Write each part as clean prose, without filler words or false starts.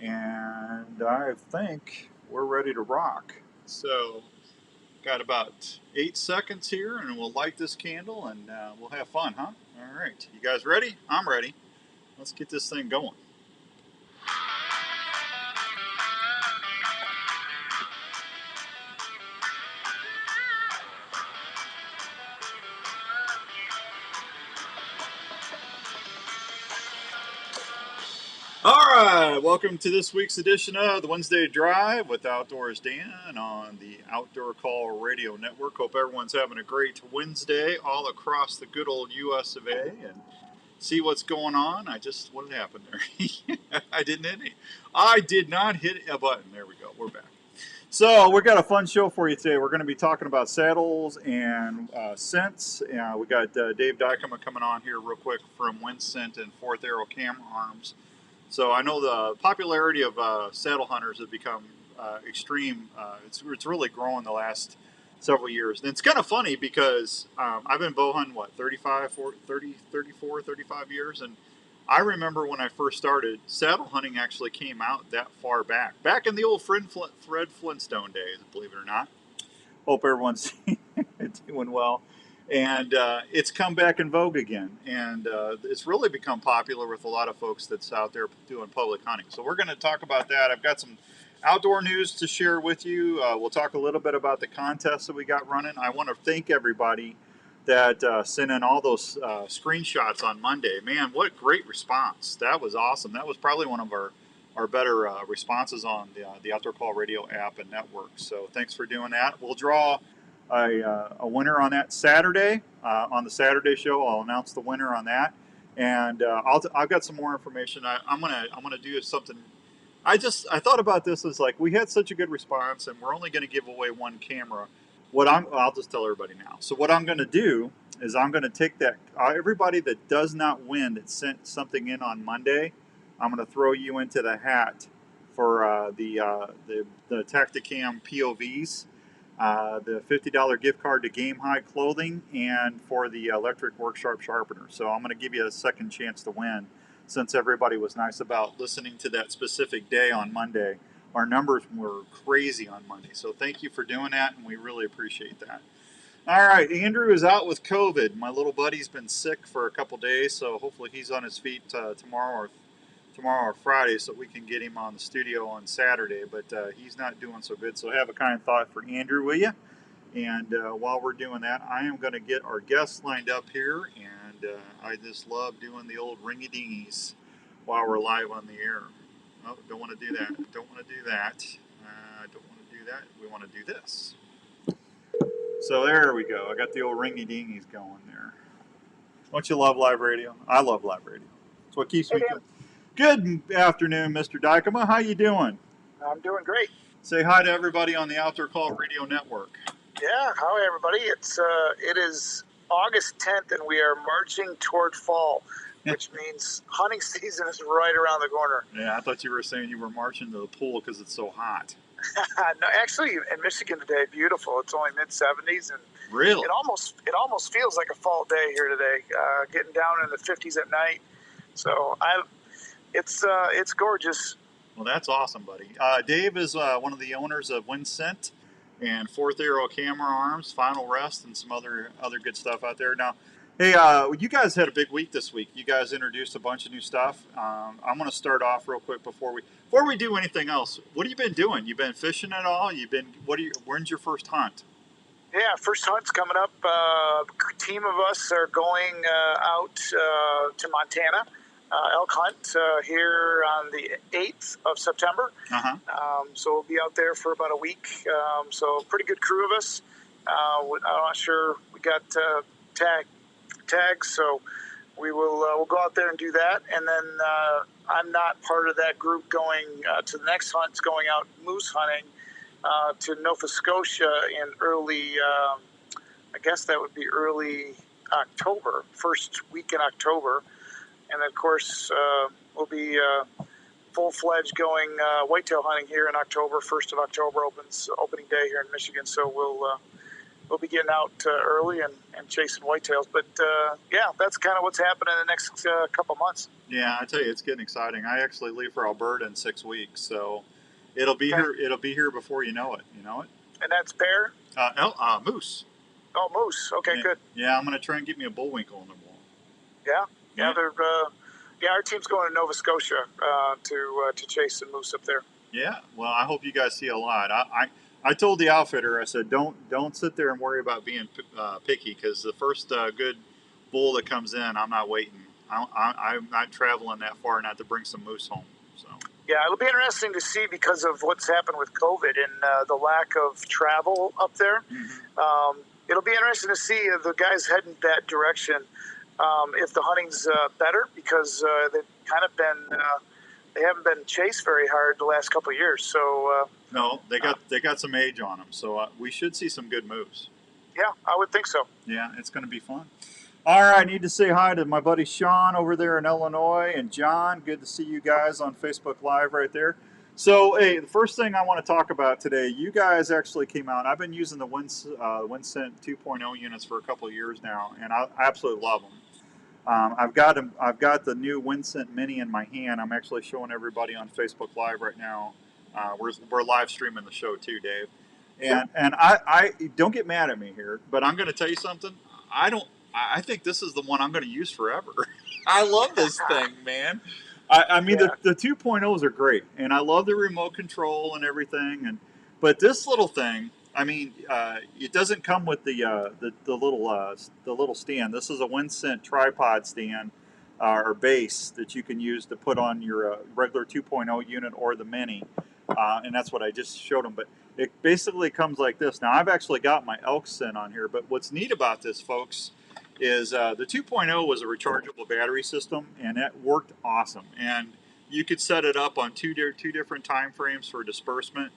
and I think we're ready to rock. So, got about 8 seconds here, and we'll light this candle and we'll have fun, huh? All right. You guys ready? I'm ready. Let's get this thing going. All right, welcome to this week's edition of the Wednesday Drive with Outdoors Dan on the Outdoor Call Radio Network. Hope everyone's having a great Wednesday all across the good old US of A. And see what's going on. What happened there? I didn't hit any. I did not hit a button. There we go. We're back. So we got a fun show for you today. We're going to be talking about saddles and scents. We got Dave Dykema coming on here real quick from Winscent and Fourth Arrow Camera Arms. So I know the popularity of saddle hunters has become extreme. It's really grown the last several years. And it's kind of funny because I've been bow hunting, 35 years. And I remember when I first started, saddle hunting actually came out that far back in the old Fred Flintstone days, believe it or not. Hope everyone's doing well. And it's come back in vogue again. And it's really become popular with a lot of folks that's out there doing public hunting. So we're going to talk about that. I've got some outdoor news to share with you. We'll talk a little bit about the contests that we got running. I want to thank everybody that sent in all those screenshots on Monday. Man, what great response. That was awesome. That was probably one of our better responses on the Outdoor Call Radio app and network. So thanks for doing that. We'll draw a winner on that Saturday. On the Saturday show, I'll announce the winner on that, and I've got some more information. I'm gonna do something. I thought about this as like we had such a good response, and we're only going to give away one camera. I'll just tell everybody now. So what I'm going to do is I'm going to take that everybody that does not win that sent something in on Monday, I'm going to throw you into the hat for the Tacticam POVs. The $50 gift card to Game High Clothing, and for the electric Worksharp sharpener. So I'm going to give you a second chance to win, since everybody was nice about listening to that specific day on Monday. Our numbers were crazy on Monday, so thank you for doing that, and we really appreciate that. All right, Andrew is out with COVID. My little buddy's been sick for a couple days, so hopefully he's on his feet tomorrow or Friday, so we can get him on the studio on Saturday. But he's not doing so good, so have a kind thought for Andrew, will you? And while we're doing that, I am going to get our guests lined up here, and I just love doing the old ringy-dingies while we're live on the air. Oh, don't want to do that. Don't want to do that. Don't want to do that. We want to do this. So there we go. I got the old ringy-dingies going there. Don't you love live radio? I love live radio. It's what keeps me going. Good afternoon, Mr. Dykema. How you doing? I'm doing great. Say hi to everybody on the Outdoor Call Radio Network. Yeah, hi everybody. It is August 10th, and we are marching toward fall, which means hunting season is right around the corner. Yeah, I thought you were saying you were marching to the pool because it's so hot. No, actually, in Michigan today, beautiful. It's only mid-70s, and really, it almost feels like a fall day here today. Getting down in the 50s at night, so it's gorgeous. Well, that's awesome, buddy. Dave is one of the owners of Winscent and Fourth Arrow Camera Arms, Final Rest, and some other good stuff out there. Now, hey, you guys had a big week this week. You guys introduced a bunch of new stuff. I'm going to start off real quick before we do anything else. What have you been doing? You been fishing at all? When's your first hunt? Yeah, first hunt's coming up. A team of us are going out to Montana. Elk hunt here on the 8th of September. So we'll be out there for about a week. So pretty good crew of us. I'm not sure we got tags, so we'll go out there and do that. And then I'm not part of that group going to the next hunt. It's going out moose hunting to Nova Scotia in early, I guess that would be early October, first week in October. And of course, we'll be full-fledged going whitetail hunting here in October. 1st of October opening day here in Michigan. So we'll we'll be getting out early and chasing whitetails. But yeah, that's kind of what's happening in the next couple months. Yeah, I tell you, it's getting exciting. I actually leave for Alberta in 6 weeks, so it'll be here. It'll be here before you know it. You know it. And that's bear. Moose. Oh, moose. Okay, yeah, good. Yeah, I'm gonna try and get me a bullwinkle in the wall. Yeah. They're. Our team's going to Nova Scotia to chase some moose up there. Yeah. Well, I hope you guys see a lot. I told the outfitter, I said, don't sit there and worry about being picky, because the first good bull that comes in, I'm not waiting. I'm not traveling that far not to bring some moose home. So. Yeah, it'll be interesting to see because of what's happened with COVID and the lack of travel up there. Mm-hmm. It'll be interesting to see the guys heading that direction. If the hunting's better, because they've kind of been they haven't been chased very hard the last couple of years. So no, they got some age on them, so we should see some good moves. Yeah, I would think so. Yeah, it's going to be fun. All right, I need to say hi to my buddy Sean over there in Illinois, and John. Good to see you guys on Facebook Live right there. So, hey, the first thing I want to talk about today, you guys actually came out. I've been using the Winsent 2.0 units for a couple of years now, and I absolutely love them. I've got the new Winsent Mini in my hand. I'm actually showing everybody on Facebook Live right now. We're live streaming the show too, Dave. And I don't get mad at me here, but I'm going to tell you something. I think this is the one I'm going to use forever. I love this thing, man. I mean, the 2.0s are great, and I love the remote control and everything. But this little thing, I mean, it doesn't come with the little stand. This is a Winsent tripod stand or base that you can use to put on your regular 2.0 unit or the Mini, and that's what I just showed them. But it basically comes like this. Now, I've actually got my elk scent on here, but what's neat about this, folks, is the 2.0 was a rechargeable battery system, and it worked awesome. And you could set it up on two different time frames for disbursement.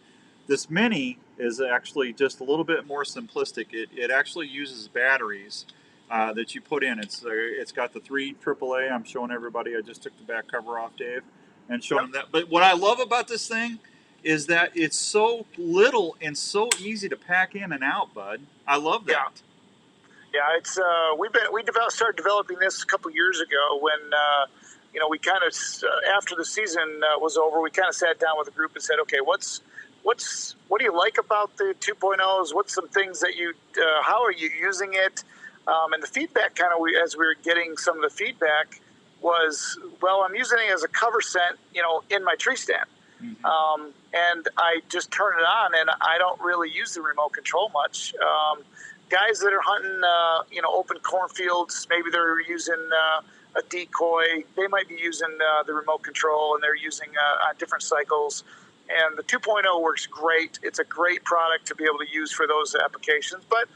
This Mini is actually just a little bit more simplistic. It actually uses batteries that you put in. It's got the 3 AAA. I'm showing everybody. I just took the back cover off, Dave, and showing them that. But what I love about this thing is that it's so little and so easy to pack in and out, bud. I love that. Yeah, it's started developing this a couple years ago when we kind of after the season was over, we kind of sat down with a group and said, okay, what do you like about the 2.0s? What's some things that how are you using it? And the feedback as we were getting some of the feedback was, well, I'm using it as a cover scent, in my tree stand. Mm-hmm. And I just turn it on, and I don't really use the remote control much. Guys that are hunting, open cornfields, maybe they're using a decoy. They might be using the remote control, and they're using on different cycles. And the 2.0 works great. It's a great product to be able to use for those applications. But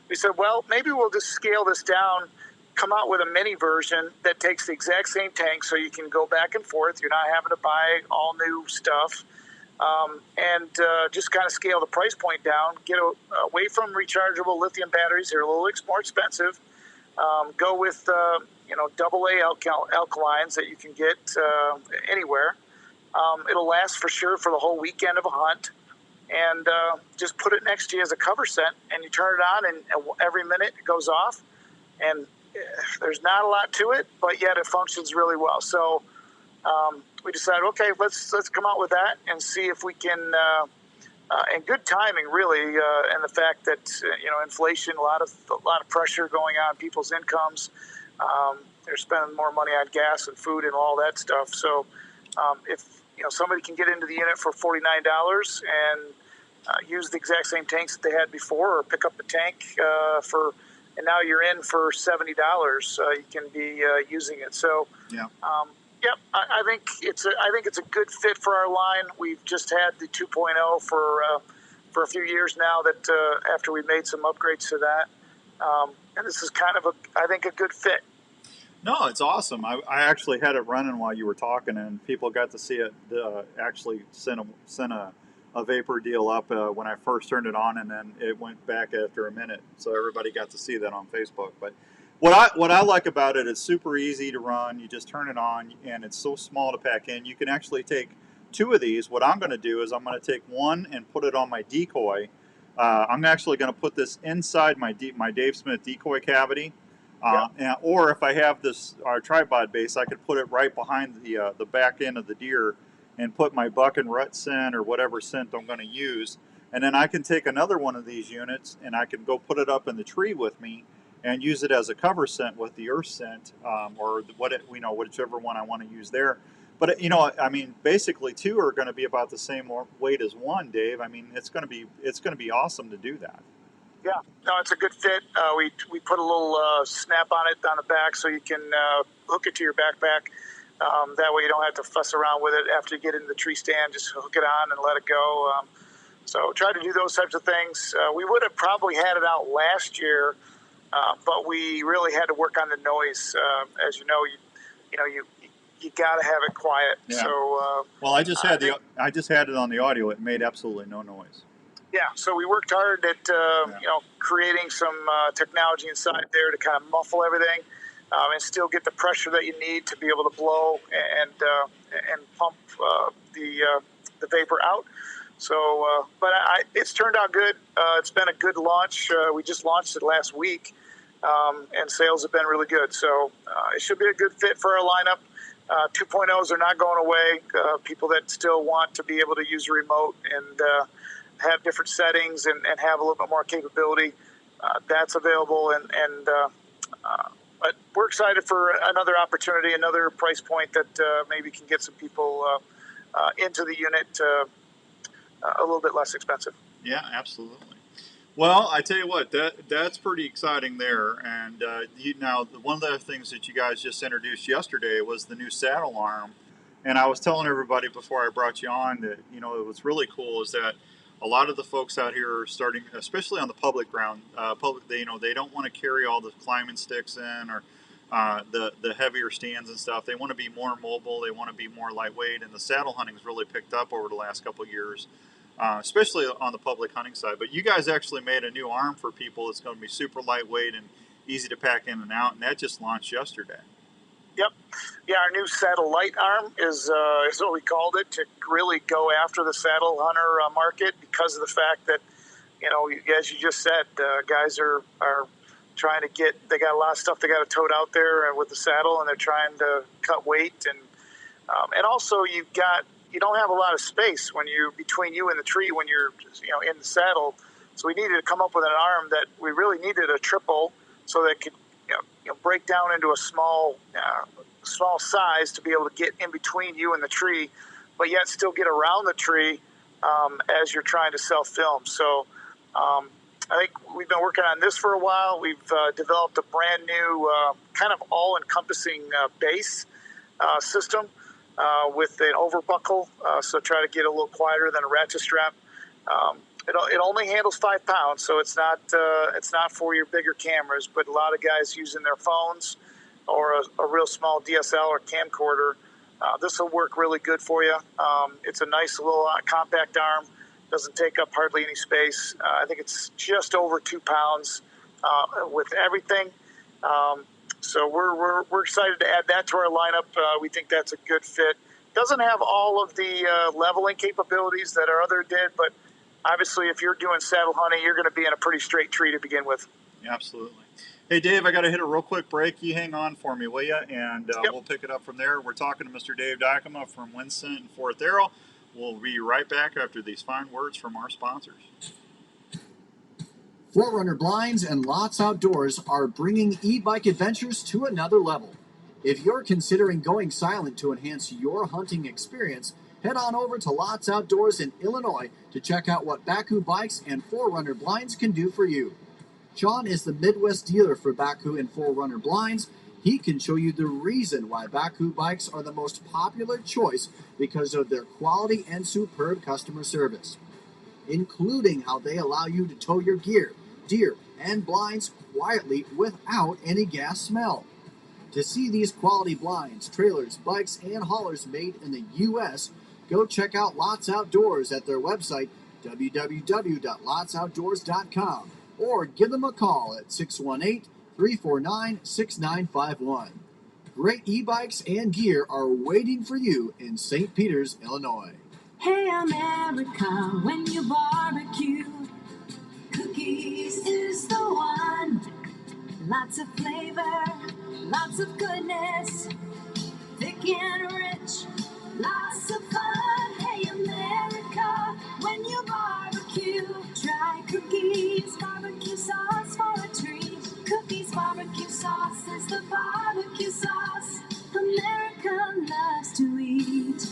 we said, well, maybe we'll just scale this down, come out with a mini version that takes the exact same tank so you can go back and forth. You're not having to buy all new stuff. And just kind of scale the price point down, get away from rechargeable lithium batteries. They're a little more expensive. Go with, AA alkalines that you can get anywhere. It'll last for sure for the whole weekend of a hunt. And just put it next to you as a cover scent, and you turn it on, and every minute it goes off. And there's not a lot to it, but yet it functions really well. So we decided, okay, let's come out with that and see if we can, and good timing really, and the fact that inflation, a lot of pressure going on people's incomes. They're spending more money on gas and food and all that stuff. So if somebody can get into the unit for $49 and use the exact same tanks that they had before, or pick up the tank and now you're in for $70. You can be using it. So yeah. I think it's a good fit for our line. We've just had the 2.0 for a few years now. That after we made some upgrades to that, and this is kind of I think a good fit. No, it's awesome. I actually had it running while you were talking, and people got to see it. Actually, sent a vapor deal up when I first turned it on, and then it went back after a minute. So everybody got to see that on Facebook. But what I like about it, it's super easy to run. You just turn it on, and it's so small to pack in. You can actually take 2 of these. What I'm going to do is I'm going to take one and put it on my decoy, I'm actually going to put this inside my Dave Smith decoy cavity. Or if I have this tripod base, I could put it right behind the back end of the deer and put my buck and rut scent or whatever scent I'm going to use. And then I can take another one of these units and I can go put it up in the tree with me and use it as a cover scent with the earth scent, or whichever one I want to use there. But I mean, basically two are going to be about the same weight as one, Dave. I mean, it's going to be awesome to do that. Yeah, no, it's a good fit. We put a little snap on it on the back so you can hook it to your backpack. That way you don't have to fuss around with it after you get into the tree stand. Just hook it on and let it go. So try to do those types of things. We would have probably had it out last year, but we really had to work on the noise. As you know, you got to have it quiet. Yeah. So well, I just had it on the audio. It made absolutely no noise. Yeah, so we worked hard at creating some technology inside there to kind of muffle everything and still get the pressure that you need to be able to blow and pump the vapor out. So, but it's turned out good. It's been a good launch. We just launched it last week, and sales have been really good. So it should be a good fit for our lineup. 2.0s are not going away. People that still want to be able to use a remote and have different settings and have a little bit more capability, that's available. But we're excited for another opportunity, another price point that maybe can get some people into the unit a little bit less expensive. Yeah, absolutely. Well, I tell you what, that's pretty exciting there. And now, one of the things that you guys just introduced yesterday was the new saddle arm. And I was telling everybody before I brought you on that, what's really cool is that a lot of the folks out here are starting, especially on the public ground, they don't want to carry all the climbing sticks in or the heavier stands and stuff. They want to be more mobile. They want to be more lightweight. And the saddle hunting's really picked up over the last couple of years, especially on the public hunting side. But you guys actually made a new arm for people that's going to be super lightweight and easy to pack in and out, and that just launched yesterday. Yep. Yeah, our new saddle light arm is what we called it, to really go after the saddle hunter market because of the fact that, as you just said, guys are trying to they got a lot of stuff they got to tote out there with the saddle, and they're trying to cut weight. And also you don't have a lot of space between you and the tree when you're, in the saddle. So we needed to come up with an arm that we really needed a triple so that it could, break down into a small size to be able to get in between you and the tree, but yet still get around the tree as you're trying to self-film. So I think we've been working on this for a while. We've developed a brand new kind of all-encompassing base system with an overbuckle, so try to get a little quieter than a ratchet strap. It only handles 5 pounds, so it's not for your bigger cameras. But a lot of guys using their phones or a real small DSL or camcorder, this will work really good for you. It's a nice little compact arm. Doesn't take up hardly any space. I think it's just over 2 pounds with everything. So we're excited to add that to our lineup. We think that's a good fit. Doesn't have all of the leveling capabilities that our other did, but obviously, if you're doing saddle hunting, you're going to be in a pretty straight tree to begin with. Yeah, absolutely. Hey, Dave, I got to hit a real quick break. You hang on for me, will you? And Yep. We'll pick it up from there. We're talking to Mr. Dave Dykema from Winston and Fort Thero. We'll be right back after these fine words from our sponsors. 4Runner Blinds and Lots Outdoors are bringing e-bike adventures to another level. If you're considering going silent to enhance your hunting experience, head on over to Lots Outdoors in Illinois to check out what Bakcou Bikes and 4Runner Blinds can do for you. Sean is the Midwest dealer for Bakcou and 4Runner Blinds. He can show you the reason why Bakcou Bikes are the most popular choice because of their quality and superb customer service, including how they allow you to tow your gear, deer, and blinds quietly without any gas smell. To see these quality blinds, trailers, bikes, and haulers made in the U.S., go check out Lots Outdoors at their website, www.lotsoutdoors.com, or give them a call at 618-349-6951. Great e-bikes and gear are waiting for you in St. Peters, Illinois. Hey America, when you barbecue, Cookies is the one. Lots of flavor, lots of goodness, thick and rich, lots of fun. Hey America, when you barbecue, try Cookies barbecue sauce for a treat. Cookies barbecue sauce is the barbecue sauce America loves to eat.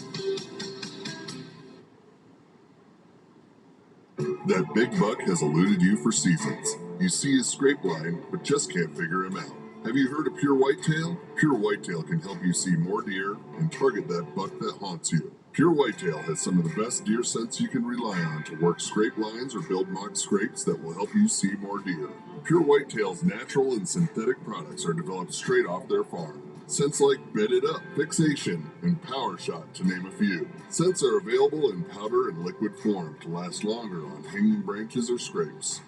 That big buck has eluded you for seasons. You see his scrape line, but just can't figure him out. Have you heard of Pure Whitetail? Pure Whitetail can help you see more deer and target that buck that haunts you. Pure Whitetail has some of the best deer scents you can rely on to work scrape lines or build mock scrapes that will help you see more deer. Pure Whitetail's natural and synthetic products are developed straight off their farm. Scents like Bedded Up, Fixation, and Power Shot, to name a few. Scents are available in powder and liquid form to last longer on hanging branches or scrapes.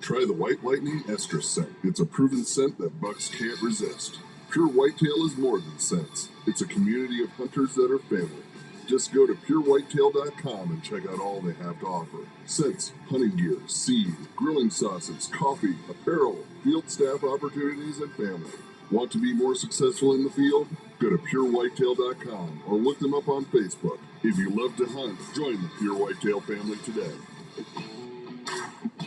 Try the White Lightning Estrus scent. It's a proven scent that bucks can't resist. Pure Whitetail is more than scents. It's a community of hunters that are family. Just go to purewhitetail.com and check out all they have to offer. Scents, hunting gear, seed, grilling sauces, coffee, apparel, field staff opportunities, and family. Want to be more successful in the field? Go to purewhitetail.com or look them up on Facebook. If you love to hunt, join the Pure Whitetail family today.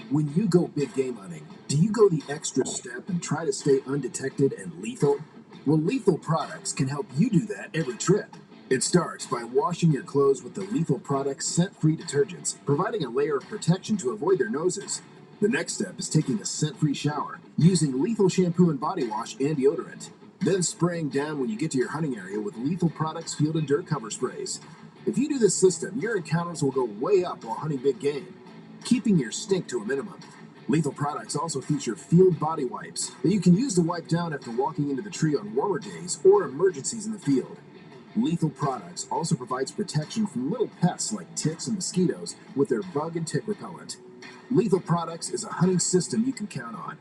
When you go big game hunting, do you go the extra step and try to stay undetected and lethal? Well, Lethal Products can help you do that every trip. It starts by washing your clothes with the Lethal Products scent-free detergents, providing a layer of protection to avoid their noses. The next step is taking a scent-free shower, using Lethal shampoo and body wash and deodorant. Then spraying down when you get to your hunting area with Lethal Products Field and Dirt Cover Sprays. If you do this system, your encounters will go way up while hunting big game, keeping your stink to a minimum. Lethal Products also feature field body wipes that you can use to wipe down after walking into the tree on warmer days or emergencies in the field. Lethal Products also provides protection from little pests like ticks and mosquitoes with their bug and tick repellent. Lethal Products is a hunting system you can count on.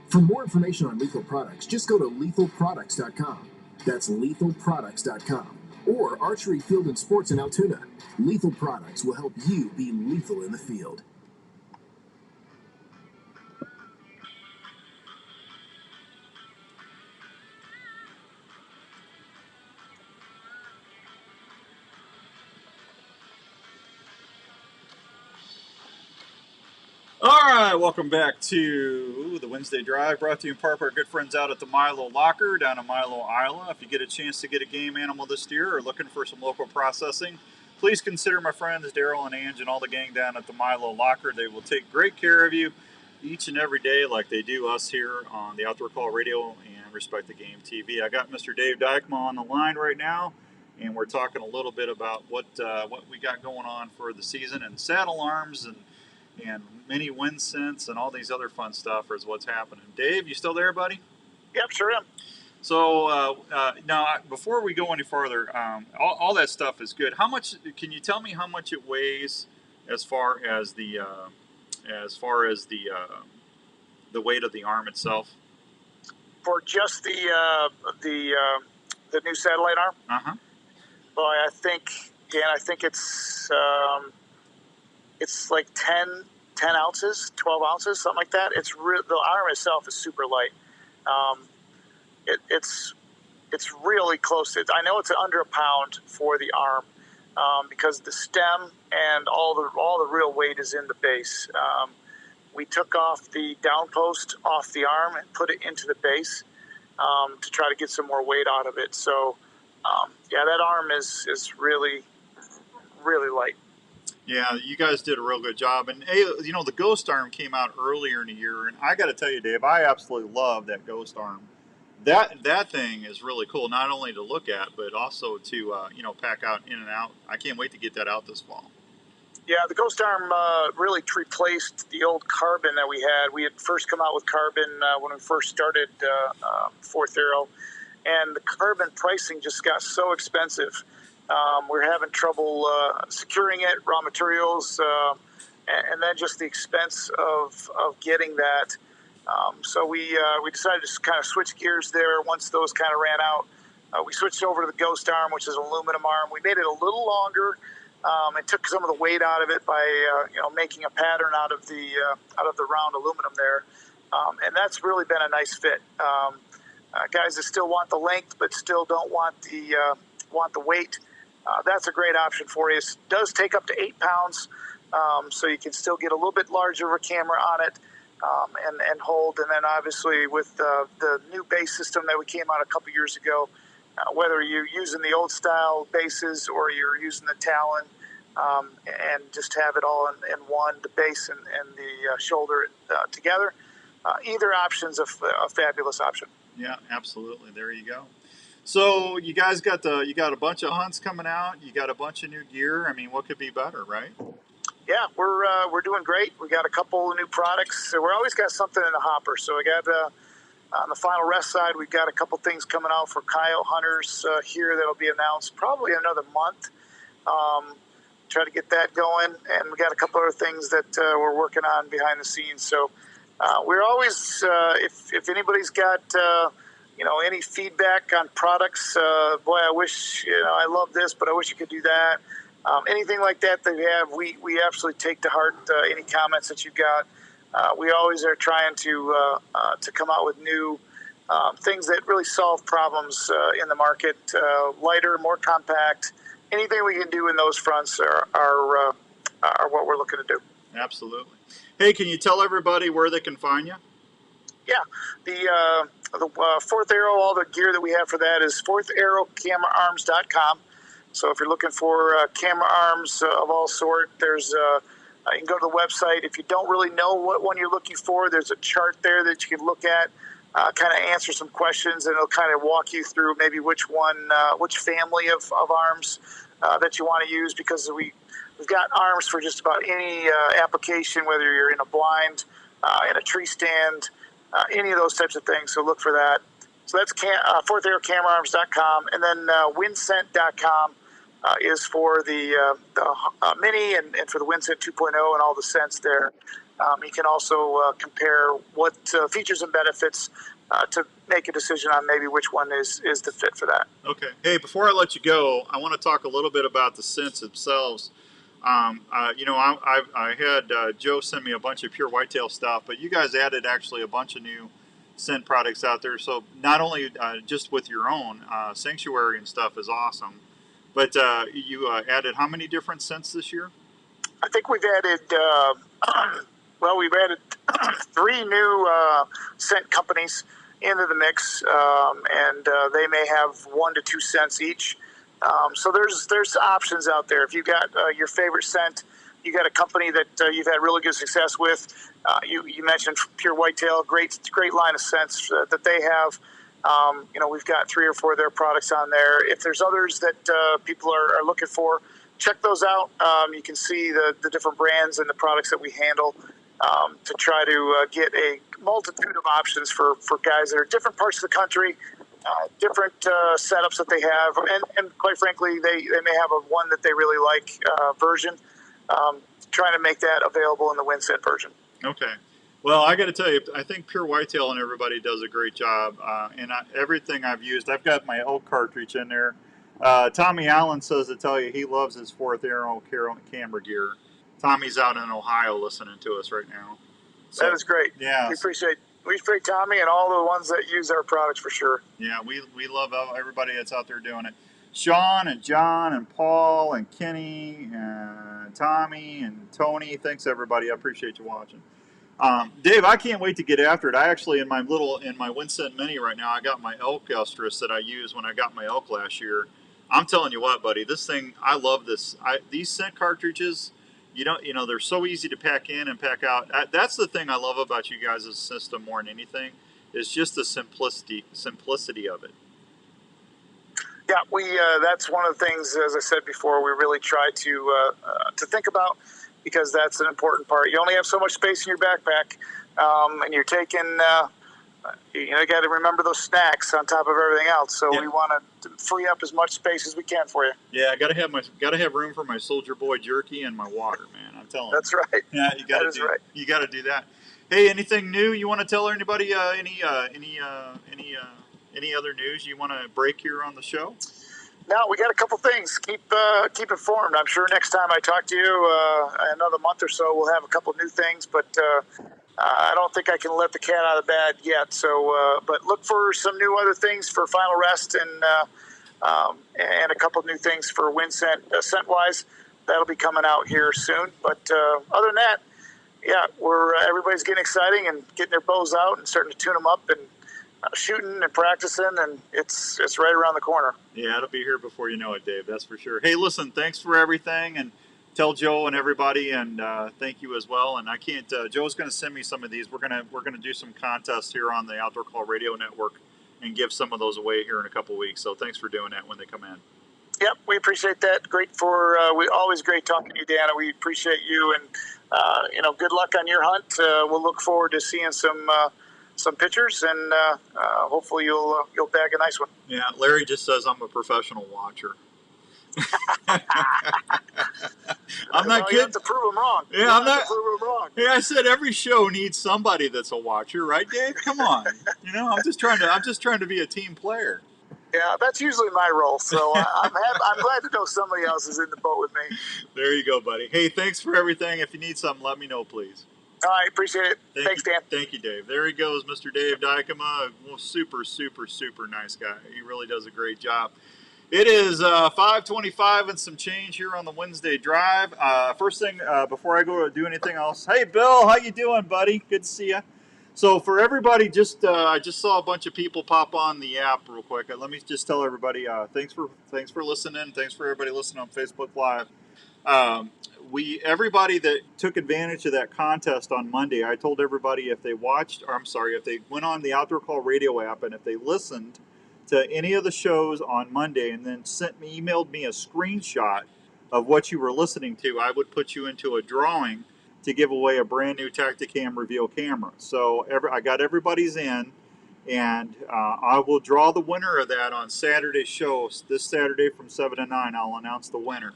For more information on Lethal Products, just go to lethalproducts.com. That's lethalproducts.com. Or Archery Field and Sports in Altoona. Lethal Products will help you be lethal in the field. All right, welcome back to the Wednesday Drive, brought to you in part by our good friends out at the Milo Locker down in Milo, Iowa. If you get a chance to get a game animal this year or looking for some local processing, please consider my friends Daryl and Ange and all the gang down at the Milo Locker. They will take great care of you each and every day like they do us here on the Outdoor Call Radio and Respect the Game TV. I got Mr. Dave Dykema on the line right now, and we're talking a little bit about what we got going on for the season and saddle arms and many wind scents and all these other fun stuff is what's happening. Dave, you still there, buddy? Yep, sure am. So now, before we go any further, all that stuff is good. How much? Can you tell me how much it weighs, as far as the weight of the arm itself? For just the new satellite arm. Well, I think it's like 10 ounces, 12 ounces, something like that. The arm itself is super light. It's really close. I know it's under a pound for the arm because the stem and all the real weight is in the base. We took off the down post off the arm and put it into the base to try to get some more weight out of it. So, that arm is really, really light. Yeah, you guys did a real good job. And, the Ghost Arm came out earlier in the year, and I got to tell you, Dave, I absolutely love that Ghost Arm. That thing is really cool, not only to look at, but also to, pack out in and out. I can't wait to get that out this fall. Yeah, the Ghost Arm really replaced the old carbon that we had. We had first come out with carbon when we first started Fourth Arrow, and the carbon pricing just got so expensive. We're having trouble securing it, raw materials, and then just the expense of getting that. So we decided to kind of switch gears there once those kind of ran out. We switched over to the Ghost Arm, which is an aluminum arm. We made it a little longer and took some of the weight out of it by making a pattern out of the round aluminum there, and that's really been a nice fit. Guys that still want the length but still don't want the weight, that's a great option for you. It does take up to 8 pounds, so you can still get a little bit larger of a camera on it and hold. And then obviously with the new base system that we came out a couple years ago, whether you're using the old style bases or you're using the Talon, and just have it all in one, the base and the shoulder together, either option's a fabulous option. Yeah, absolutely. There you go. So you guys got a bunch of hunts coming out. You got a bunch of new gear. I mean, what could be better, right? Yeah, we're doing great. We got a couple of new products. So we're always got something in the hopper. So we got on the Final Rest side, we've got a couple things coming out for coyote hunters here that'll be announced probably in another month. Try to get that going, and we got a couple other things that we're working on behind the scenes. So we're always, if anybody's got any feedback on products, boy, I wish I love this, but I wish you could do that. Anything like that you have, we absolutely take to heart any comments that you've got. We always are trying to come out with new things that really solve problems in the market, lighter, more compact. Anything we can do in those fronts are what we're looking to do. Absolutely. Hey, can you tell everybody where they can find you? Yeah, the Fourth Arrow, all the gear that we have for that is fourtharrowcameraarms.com. So if you're looking for camera arms of all sort, there's you can go to the website. If you don't really know what one you're looking for, there's a chart there that you can look at, kind of answer some questions, and it'll kind of walk you through maybe which family of arms that you want to use, because we've got arms for just about any application, whether you're in a blind, in a tree stand, any of those types of things. So look for that. So that's fourtharrowcameraarms.com, and then windscent.com is for the Mini and for the Windscent 2.0 and all the scents there. You can also compare what features and benefits to make a decision on maybe which one is the fit for that. Okay. Hey, before I let you go, I want to talk a little bit about the scents themselves. I had Joe send me a bunch of pure whitetail stuff, but you guys added actually a bunch of new scent products out there. So not only just with your own Sanctuary and stuff is awesome, but you added how many different scents this year? I think we've added, we've added 3 new scent companies into the mix, and they may have 1 to 2 scents each. So there's options out there. If you got your favorite scent, you got a company that you've had really good success with. You mentioned Pure Whitetail, great line of scents that they have. We've got 3 or 4 of their products on there. If there's others that people are looking for, check those out. You can see the different brands and the products that we handle to try to get a multitude of options for guys that are different parts of the country, different setups that they have, and quite frankly, they may have one that they really like version. Trying to make that available in the Windscent version. Okay. Well, I got to tell you, I think Pure Whitetail and everybody does a great job. Everything I've used, I've got my elk cartridge in there. Tommy Allen says to tell you he loves his Fourth Arrow camera gear. Tommy's out in Ohio listening to us right now. So, that is great. Yeah. We appreciate Tommy and all the ones that use our products for sure. Yeah, we love everybody that's out there doing it. Sean and John and Paul and Kenny and Tommy and Tony. Thanks everybody. I appreciate you watching. Dave, I can't wait to get after it. I actually in my Windscent Mini right now, I got my elk estrus that I used when I got my elk last year. I'm telling you what, buddy, this thing, I love this. These scent cartridges, they're so easy to pack in and pack out. That's the thing I love about you guys' system more than anything, is just the simplicity of it. Yeah, that's one of the things, as I said before, we really try to think about, because that's an important part. You only have so much space in your backpack, and you're taking, you got to remember those snacks on top of everything else. So we want to free up as much space as we can for you. Yeah, I got to have room for my Soldier Boy jerky and my water, man. I'm telling you. That's right. Yeah, you got to do that. Hey, anything new you want to tell anybody? Any other news you want to break here on the show? No, we got a couple things. Keep informed. I'm sure next time I talk to you, another month or so, we'll have a couple new things. But I don't think I can let the cat out of the bag yet. So, but look for some new other things for Final Rest and a couple new things for WinScent scent-wise. That'll be coming out here soon. But other than that, yeah, everybody's getting exciting and getting their bows out and starting to tune them up and shooting and practicing, and it's right around the corner. Yeah, it'll be here before you know it, Dave. That's for sure. Hey, listen, thanks for everything, and tell Joe and everybody, and thank you as well. And I can't. Joe's going to send me some of these. We're gonna do some contests here on the Outdoor Call Radio Network and give some of those away here in a couple weeks. So thanks for doing that when they come in. Yep, we appreciate that. Great we always great talking to you, Dana. We appreciate you, and good luck on your hunt. We'll look forward to seeing some pictures, and hopefully you'll bag a nice one. Yeah, Larry just says I'm a professional watcher. I'm not kidding. You have to prove him wrong. Yeah, I'm not. Prove him wrong. Hey, I said every show needs somebody that's a watcher, right, Dave? Come on. I'm just trying to be a team player. Yeah, that's usually my role. So I'm glad to know somebody else is in the boat with me. There you go, buddy. Hey, thanks for everything. If you need something, let me know, please. All right, appreciate it. Thanks, Dan. Thank you, Dave. There he goes, Mr. Dave Dykema. Super, super, super nice guy. He really does a great job. It is 5:25 and some change here on the Wednesday drive. First thing, before I go to do anything else, hey, Bill, how you doing, buddy? Good to see you. So for everybody, I just saw a bunch of people pop on the app real quick. Let me just tell everybody, thanks for listening. Thanks for everybody listening on Facebook Live. Everybody that took advantage of that contest on Monday, I told everybody if they went on the Outdoor Call Radio app and if they listened to any of the shows on Monday and then emailed me a screenshot of what you were listening to, I would put you into a drawing to give away a brand new Tactacam Reveal camera. So I got everybody's in, and I will draw the winner of that on Saturday's show. This Saturday from 7 to 9, I'll announce the winner.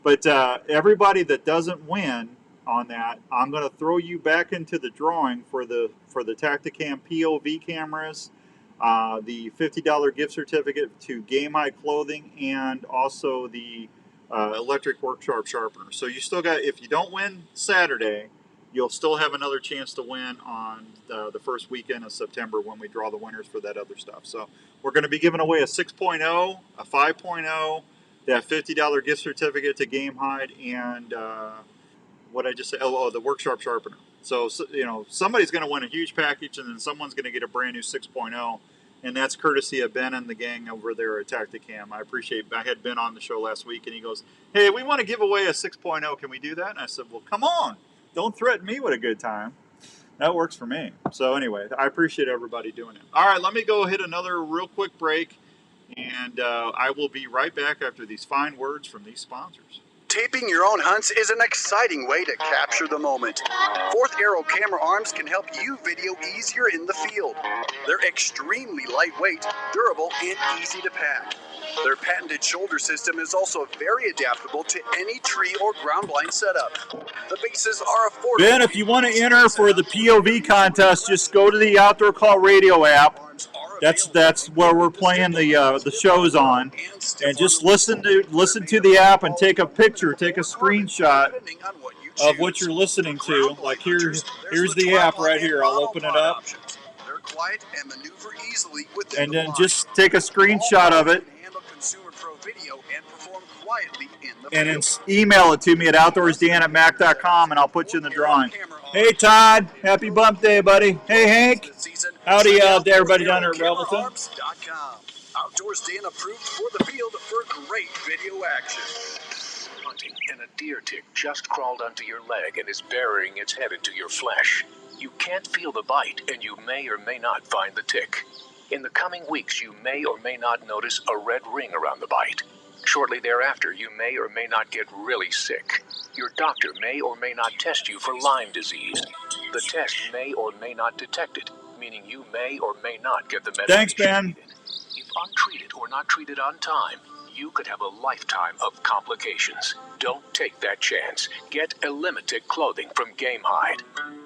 But everybody that doesn't win on that, I'm going to throw you back into the drawing for the Tactacam POV cameras, the $50 gift certificate to Game High Clothing, and also the electric work sharpener. So you still got, if you don't win Saturday, you'll still have another chance to win on the first weekend of September when we draw the winners for that other stuff. So we're going to be giving away a 6.0, a 5.0, that $50 gift certificate to Game Hide, and what I just said, the work sharpener. So somebody's going to win a huge package, and then someone's going to get a brand new 6.0. And that's courtesy of Ben and the gang over there at Tactacam. I had Ben on the show last week, and he goes, hey, we want to give away a 6.0. Can we do that? And I said, well, come on. Don't threaten me with a good time. That works for me. So anyway, I appreciate everybody doing it. All right, let me go hit another real quick break, and I will be right back after these fine words from these sponsors. Taping your own hunts is an exciting way to capture the moment. Fourth Arrow camera arms can help you video easier in the field. They're extremely lightweight, durable, and easy to pack. Their patented shoulder system is also very adaptable to any tree or ground blind setup. The bases are affordable. Ben, if you want to enter for the POV contest, just go to the Outdoor Call Radio app. That's where we're playing the shows on, and just listen to the app and take a picture, take a screenshot of what you're listening to. Like here's the app right here. I'll open it up, and then just take a screenshot of it, and then email it to me at outdoorsdan@mac.com, and I'll put you in the drawing. Hey, Todd. Happy bump day, buddy. Hey, Hank. Howdy, everybody down there at Revelton. Outdoors Dan approved for the field for great video action. Hunting, and a deer tick just crawled onto your leg and is burying its head into your flesh. You can't feel the bite, and you may or may not find the tick. In the coming weeks, you may or may not notice a red ring around the bite. Shortly thereafter, you may or may not get really sick. Your doctor may or may not test you for Lyme disease. The test may or may not detect it, meaning you may or may not get the medication. Thanks, Ben. Needed. If untreated or not treated on time, you could have a lifetime of complications. Don't take that chance. Get Elimitic clothing from Game Hide.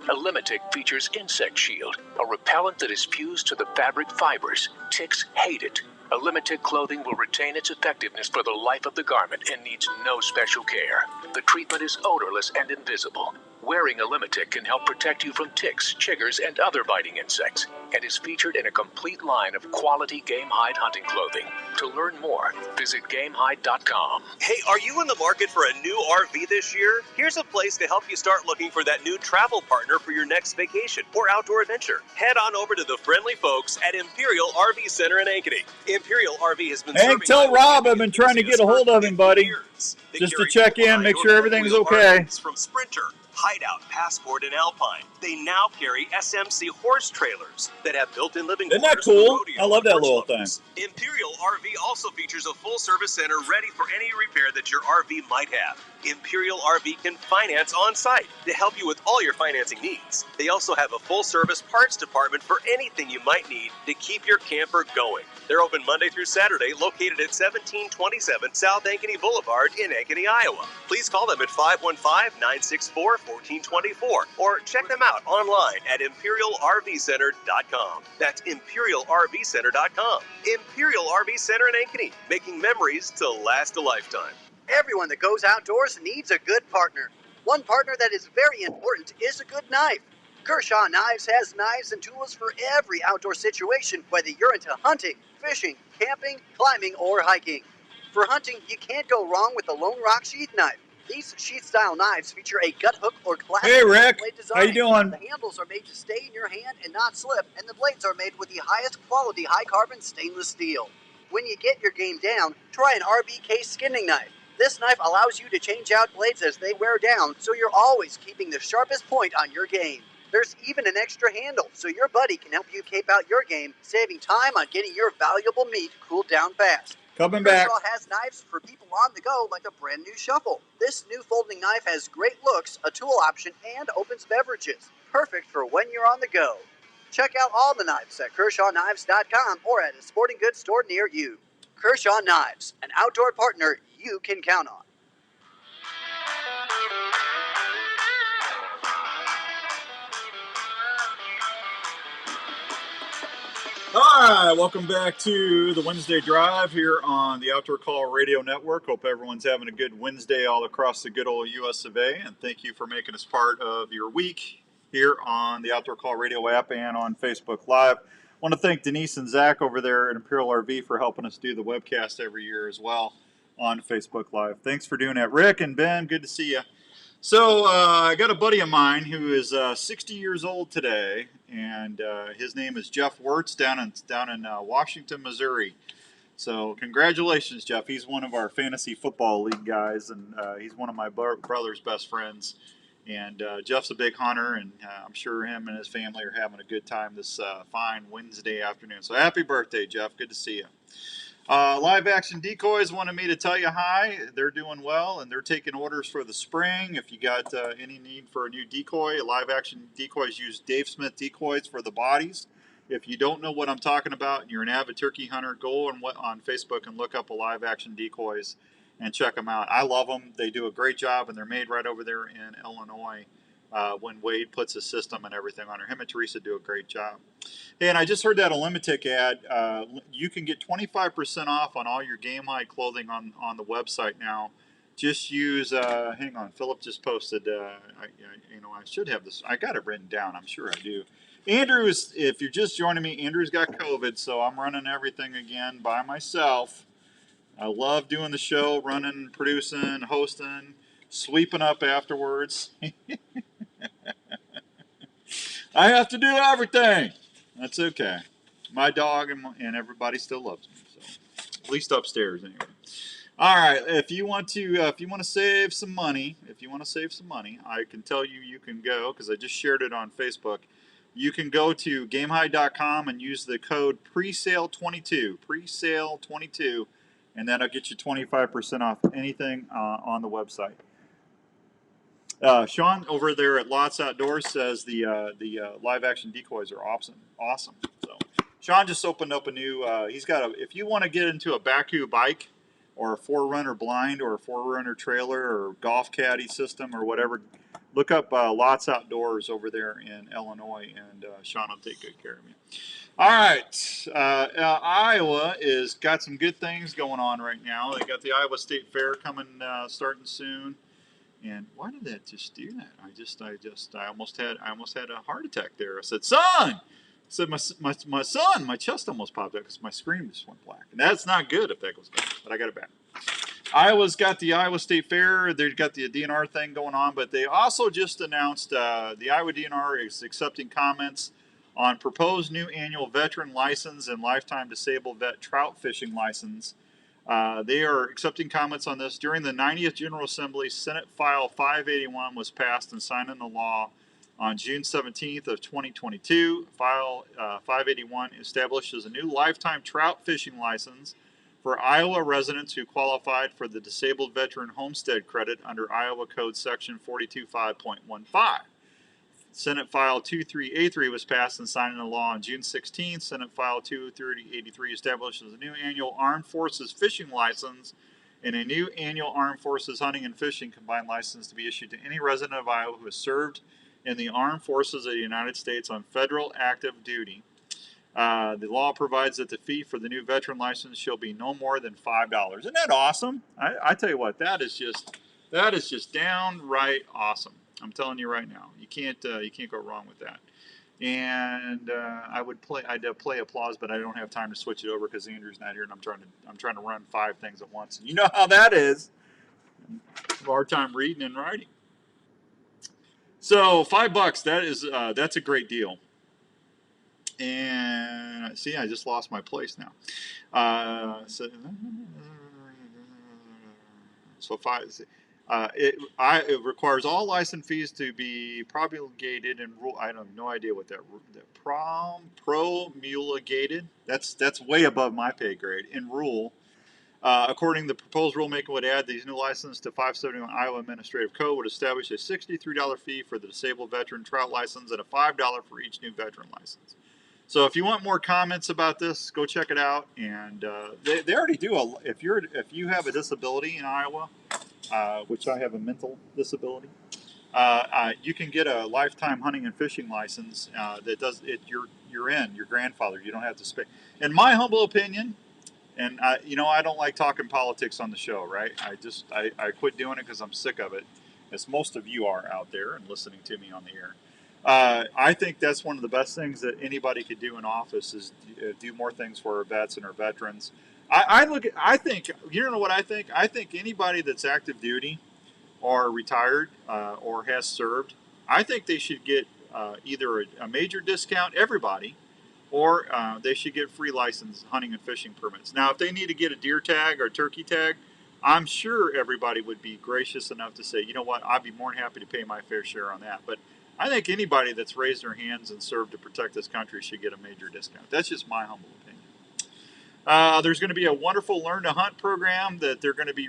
Elimitic features Insect Shield, a repellent that is fused to the fabric fibers. Ticks hate it. Limited clothing will retain its effectiveness for the life of the garment and needs no special care. The treatment is odorless and invisible. Wearing a Limited can help protect you from ticks, chiggers, and other biting insects, and is featured in a complete line of quality Gamehide hunting clothing. To learn more, visit Gamehide.com. Hey, are you in the market for a new RV this year? Here's a place to help you start looking for that new travel partner for your next vacation or outdoor adventure. Head on over to the friendly folks at Imperial RV Center in Ankeny. Imperial RV has been Hank, tell Rob I've been trying to get a hold of him, buddy. Just to check in, make sure everything's okay. From Sprinter, Hideout, Passport, and Alpine. They now carry SMC horse trailers that have built-in living Isn't that quarters for cool? rodeo I love that horse little lovers. Imperial RV also features a full-service center ready for any repair that your RV might have. Imperial RV can finance on-site to help you with all your financing needs. They also have a full-service parts department for anything you might need to keep your camper going. They're open Monday through Saturday, located at 1727 South Ankeny Boulevard in Ankeny, Iowa. Please call them at 515-964-1424 or check them out online at ImperialRVCenter.com. That's ImperialRVCenter.com. Imperial RV Center in Ankeny, making memories to last a lifetime. Everyone that goes outdoors needs a good partner. One partner that is very important is a good knife. Kershaw Knives has knives and tools for every outdoor situation, whether you're into hunting, fishing, camping, climbing, or hiking. For hunting, you can't go wrong with the Lone Rock Sheath Knife. These sheath-style knives feature a gut hook or classic Hey, Rick. blade design. How you doing? The handles are made to stay in your hand and not slip, and the blades are made with the highest quality high-carbon stainless steel. When you get your game down, try an RBK skinning knife. This knife allows you to change out blades as they wear down, so you're always keeping the sharpest point on your game. There's even an extra handle, so your buddy can help you cape out your game, saving time on getting your valuable meat cooled down fast. Coming back. Kershaw has knives for people on the go, like a brand new Shuffle. This new folding knife has great looks, a tool option, and opens beverages. Perfect for when you're on the go. Check out all the knives at KershawKnives.com or at a sporting goods store near you. Kershaw Knives, an outdoor partner you can count on. All right, welcome back to the Wednesday Drive here on the Outdoor Call Radio Network. Hope everyone's having a good Wednesday all across the good old US of A, and thank you for making us part of your week here on the Outdoor Call Radio app and on Facebook Live. I want to thank Denise and Zach over there at Imperial RV for helping us do the webcast every year as well on Facebook Live. Thanks for doing that. Rick and Ben, good to see you. So I got a buddy of mine who is 60 years old today, and his name is Jeff Wirtz down in Washington, Missouri. So congratulations, Jeff. He's one of our fantasy football league guys, and he's one of my brother's best friends. And Jeff's a big hunter, and I'm sure him and his family are having a good time this fine Wednesday afternoon. So happy birthday, Jeff. Good to see you. Live Action Decoys wanted me to tell you hi. They're doing well, and they're taking orders for the spring. If you got any need for a new decoy, Live Action Decoys use Dave Smith decoys for the bodies. If you don't know what I'm talking about and you're an avid turkey hunter, go on Facebook and look up a Live Action Decoys and check them out. I love them. They do a great job, and they're made right over there in Illinois. When Wade puts his system and everything on her. Him and Teresa do a great job. Hey, and I just heard that Olimitic ad. You can get 25% off on all your Gamehide clothing on the website now. Just use, hang on, Philip just posted, I should have this. I got it written down. I'm sure I do. Andrew's, if you're just joining me, Andrew's got COVID, so I'm running everything again by myself. I love doing the show, running, producing, hosting, sweeping up afterwards. I have to do everything. That's okay. My dog and everybody still loves me. So at least upstairs anyway. All right. If you want to save some money, I can tell you can go, because I just shared it on Facebook. You can go to Gamehide.com and use the code presale22, and that'll get you 25% off anything on the website. Sean over there at Lots Outdoors says the Live Action Decoys are awesome. So Sean just opened up a new. He's got if you want to get into a Baku bike, or a 4Runner blind or a 4Runner trailer or golf caddy system or whatever, look up Lots Outdoors over there in Illinois, and Sean will take good care of you. All right, Iowa is got some good things going on right now. They got the Iowa State Fair coming, starting soon. And why did that just do that? I almost had a heart attack there. I said, "Son," I said, my son, my chest almost popped out because my screen just went black, and that's not good if that goes bad. But I got it back. Iowa's got the Iowa State Fair. They've got the DNR thing going on, but they also just announced the Iowa DNR is accepting comments on proposed new annual veteran license and lifetime disabled vet trout fishing license. They are accepting comments on this. During the 90th General Assembly, Senate File 581 was passed and signed into law on June 17th of 2022. File 581 establishes a new lifetime trout fishing license for Iowa residents who qualified for the Disabled Veteran Homestead Credit under Iowa Code Section 425.15. Senate File 2383 was passed and signed into law on June 16th. Senate File 23083 establishes a new annual Armed Forces fishing license and a new annual Armed Forces hunting and fishing combined license to be issued to any resident of Iowa who has served in the Armed Forces of the United States on federal active duty. The law provides that the fee for the new veteran license shall be no more than $5. Isn't that awesome? I tell you what, that is just downright awesome. I'm telling you right now, you can't go wrong with that. And I'd play applause, but I don't have time to switch it over because Andrew's not here, and I'm trying to run 5 things at once. And you know how that is. I have a hard time reading and writing. So $5, that's a great deal. And see, I just lost my place now. So 5. It requires all license fees to be promulgated and I have no idea what that promulgated. That's way above my pay grade in rule. According to the proposed rulemaking would add these new licenses to 571 Iowa Administrative Code would establish a $63 fee for the disabled veteran trout license and a $5 for each new veteran license. So if you want more comments about this, go check it out. And they already do. If you have a disability in Iowa, which I have a mental disability, you can get a lifetime hunting and fishing license that does it. You're grandfathered. You don't have to spend. In my humble opinion, and I don't like talking politics on the show, right? I quit doing it because I'm sick of it, as most of you are out there and listening to me on the air. I think that's one of the best things that anybody could do in office is do more things for our vets and our veterans. I think, you know what I think? I think anybody that's active duty or retired or has served, I think they should get either a major discount, everybody, or they should get free license hunting and fishing permits. Now, if they need to get a deer tag or turkey tag, I'm sure everybody would be gracious enough to say, you know what, I'd be more than happy to pay my fair share on that. But I think anybody that's raised their hands and served to protect this country should get a major discount. That's just my humble opinion. There's going to be a wonderful Learn to Hunt program that they're going to be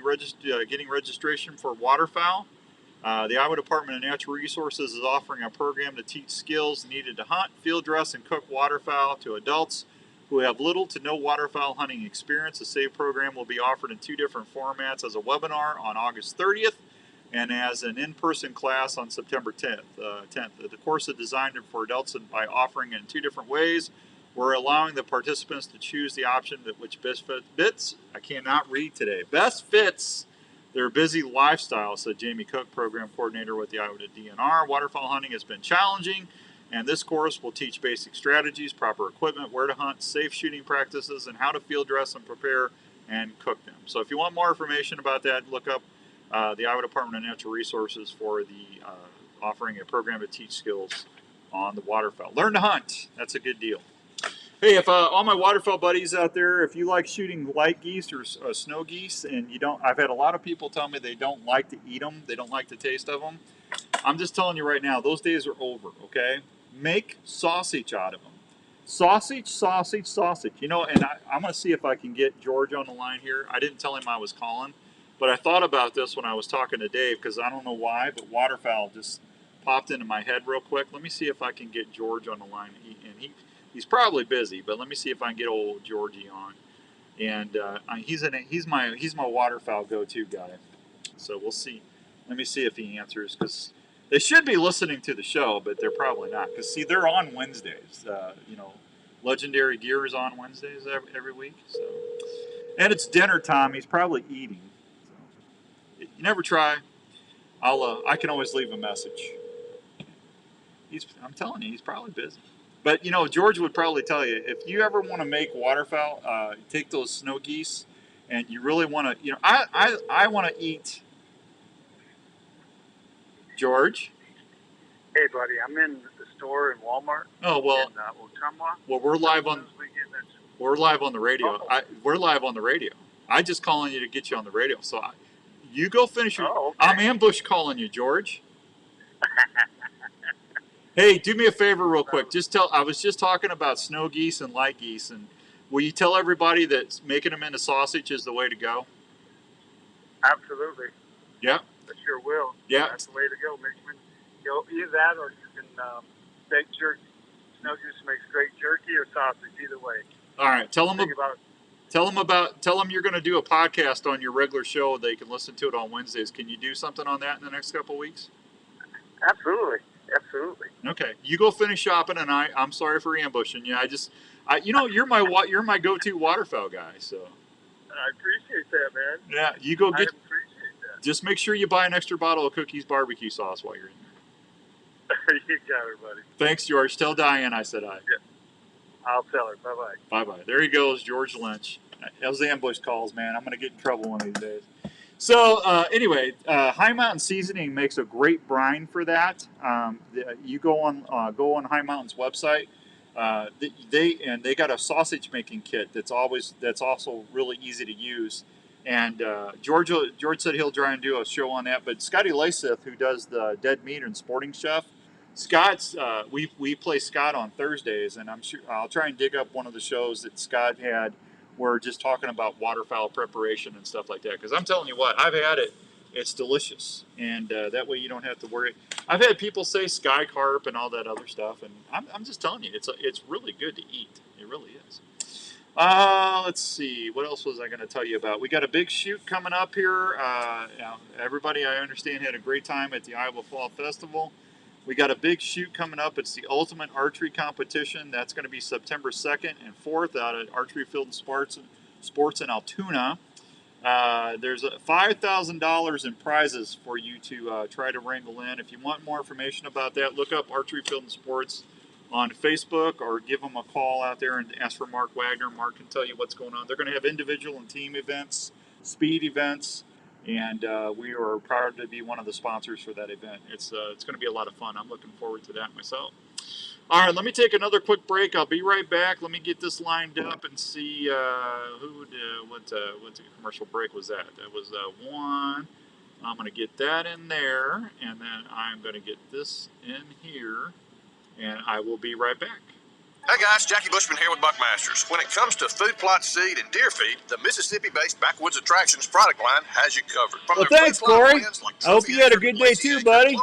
getting registration for waterfowl. The Iowa Department of Natural Resources is offering a program to teach skills needed to hunt, field dress, and cook waterfowl to adults who have little to no waterfowl hunting experience. The SAVE program will be offered in 2 different formats: as a webinar on August 30th and as an in-person class on September 10th. The course is designed for adults and by offering it in 2 different ways. We're allowing the participants to choose the option that which best fits. I cannot read today. Best fits their busy lifestyle, said Jamie Cook, program coordinator with the Iowa DNR. Waterfowl hunting has been challenging, and this course will teach basic strategies, proper equipment, where to hunt, safe shooting practices, and how to field dress and prepare and cook them. So if you want more information about that, look up the Iowa Department of Natural Resources for the offering a program to teach skills on the waterfowl. Learn to hunt. That's a good deal. Hey, if all my waterfowl buddies out there, if you like shooting light geese or snow geese, and you don't, I've had a lot of people tell me they don't like to eat them, they don't like the taste of them. I'm just telling you right now, those days are over, okay? Make sausage out of them. Sausage, sausage, sausage. You know, and I'm going to see if I can get George on the line here. I didn't tell him I was calling, but I thought about this when I was talking to Dave, because I don't know why, but waterfowl just popped into my head real quick. Let me see if I can get George on the line, and he's probably busy, but let me see if I can get old Georgie on. and he's my waterfowl go-to guy. So we'll see. Let me see if he answers, because they should be listening to the show, but they're probably not. Because see, they're on Wednesdays. Legendary Gear is on Wednesdays every week. So, and it's dinner time. He's probably eating. So, you never try. I can always leave a message. I'm telling you, he's probably busy. But George would probably tell you, if you ever want to make waterfowl, take those snow geese, and you really want to. I want to eat. George. Hey, buddy, I'm in the store in Walmart. Oh well. In Ottumwa. Well, we're live on the radio. Oh. We're live on the radio. I just calling you to get you on the radio. So you go finish your. Oh, okay. I'm ambush calling you, George. Hey, do me a favor real quick. I was just talking about snow geese and light geese, and will you tell everybody that making them into sausage is the way to go? Absolutely. Yeah. I sure will. Yeah. That's the way to go. Either that, or you can bake jerky. Snow goose makes great jerky or sausage. Either way. All right. Tell them about you're going to do a podcast on your regular show. They can listen to it on Wednesdays. Can you do something on that in the next couple of weeks? Absolutely. Absolutely. Okay, you go finish shopping, and I'm sorry for ambushing you. You're my go-to waterfowl guy. So I appreciate that, man. yeah, you go I get. appreciate that. Just make sure you buy an extra bottle of Cookies barbecue sauce while you're in there. You got it, buddy. Thanks, George. Tell Diane I said hi. Yeah. I'll tell her. Bye bye. Bye bye. There he goes, George Lynch. Those ambush calls, man. I'm gonna get in trouble one of these days. So anyway, High Mountain Seasoning makes a great brine for that. You go on High Mountain's website. They got a sausage making kit that's also really easy to use. And George said he'll try and do a show on that. But Scotty Lasith, who does the Dead Meat and Sporting Chef, Scott's we play Scott on Thursdays, and I'm sure I'll try and dig up one of the shows that Scott had. We're just talking about waterfowl preparation and stuff like that. Because I'm telling you what, I've had it. It's delicious. And that way you don't have to worry. I've had people say sky carp and all that other stuff. And I'm just telling you, it's really good to eat. It really is. Let's see. What else was I going to tell you about? We got a big shoot coming up here. Everybody, I understand, had a great time at the Iowa Fall Festival. We got a big shoot coming up. It's the Ultimate Archery Competition. That's going to be September 2nd and 4th out at Archery Field and Sports in Altoona. There's $5,000 in prizes for you to try to wrangle in. If you want more information about that, look up Archery Field and Sports on Facebook or give them a call out there and ask for Mark Wagner. Mark can tell you what's going on. They're going to have individual and team events, speed events. And we are proud to be one of the sponsors for that event. It's going to be a lot of fun. I'm looking forward to that myself. All right, let me take another quick break. I'll be right back. Let me get this lined up and see what commercial break was that. That was one. I'm going to get that in there, and then I'm going to get this in here, and I will be right back. Hey guys, Jackie Bushman here with Buckmasters. When it comes to food plot seed and deer feed, the Mississippi-based Backwoods Attractions product line has you covered. Well, thanks, Corey. I hope you had a good day too, buddy.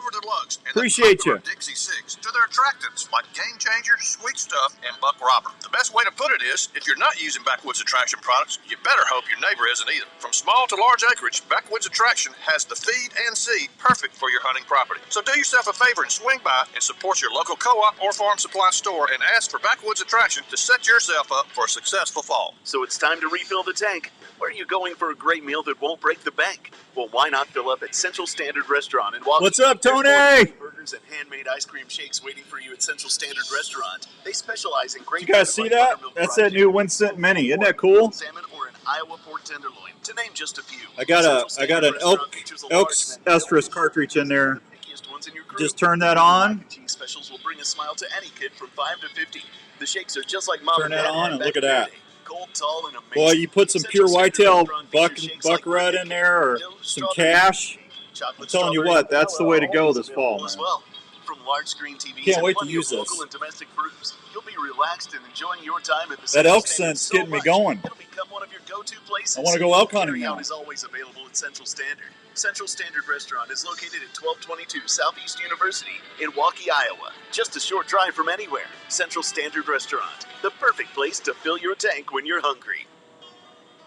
Appreciate you. Dixie 6 to their attractants like Game Changer, Sweet Stuff, and Buck Robber. The best way to put it is, if you're not using Backwoods Attraction products, you better hope your neighbor isn't either. From small to large acreage, Backwoods Attraction has the feed and seed perfect for your hunting property. So do yourself a favor and swing by and support your local co-op or farm supply store and ask for Backwoods Attraction to set yourself up for a successful fall. So it's time to refill the tank. Where are you going for a great meal that won't break the bank? Well, why not fill up at Central Standard Restaurant in Waukee? What's up, Tony? Burgers and handmade ice cream shakes waiting for you at Central Standard Restaurant. They specialize in great. You guys see that? That's that new Winston Mini. Isn't that cool? Salmon or an Iowa pork tenderloin, to name just a few. I got an Elk's Estrus cartridge in there. Just turn that on. Specials will bring a smile to any kid from 5 to 50. The shakes are just like Mom Turn that on and look at that. Cold, tall, and amazing. Boy, you put some pure whitetail buck red in there or some cash. I'm telling you what, that's the way to go this fall, man. From large screen TVs Can't wait to and use this. local and domestic brews, you'll be relaxed and enjoying your time at the That Central elk Standard scent's so getting me much, going. It'll become one of your go-to places. I want to go elk hunting Carry out now. is always available at Central Standard. Central Standard Restaurant is located at 1222 Southeast University in Waukee, Iowa. Just a short drive from anywhere. Central Standard Restaurant, the perfect place to fill your tank when you're hungry.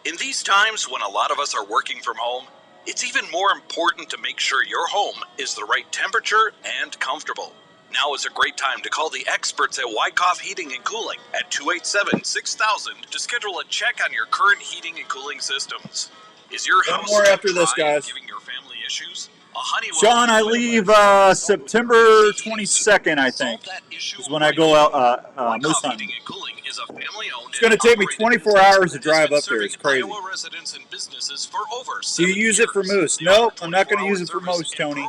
In these times when a lot of us are working from home, it's even more important to make sure your home is the right temperature and comfortable. Now is a great time to call the experts at Wyckoff Heating and Cooling at 287-6000 to schedule a check on your current heating and cooling systems. Is your One house more after this, dry and guys. giving your family issues? A Honeywell Sean, I leave September 22nd, I think, is when I go out moose hunting. It's going to take me 24 hours to drive up there. It's crazy. Do you use it for moose? Nope, I'm not going to use it for moose, Tony.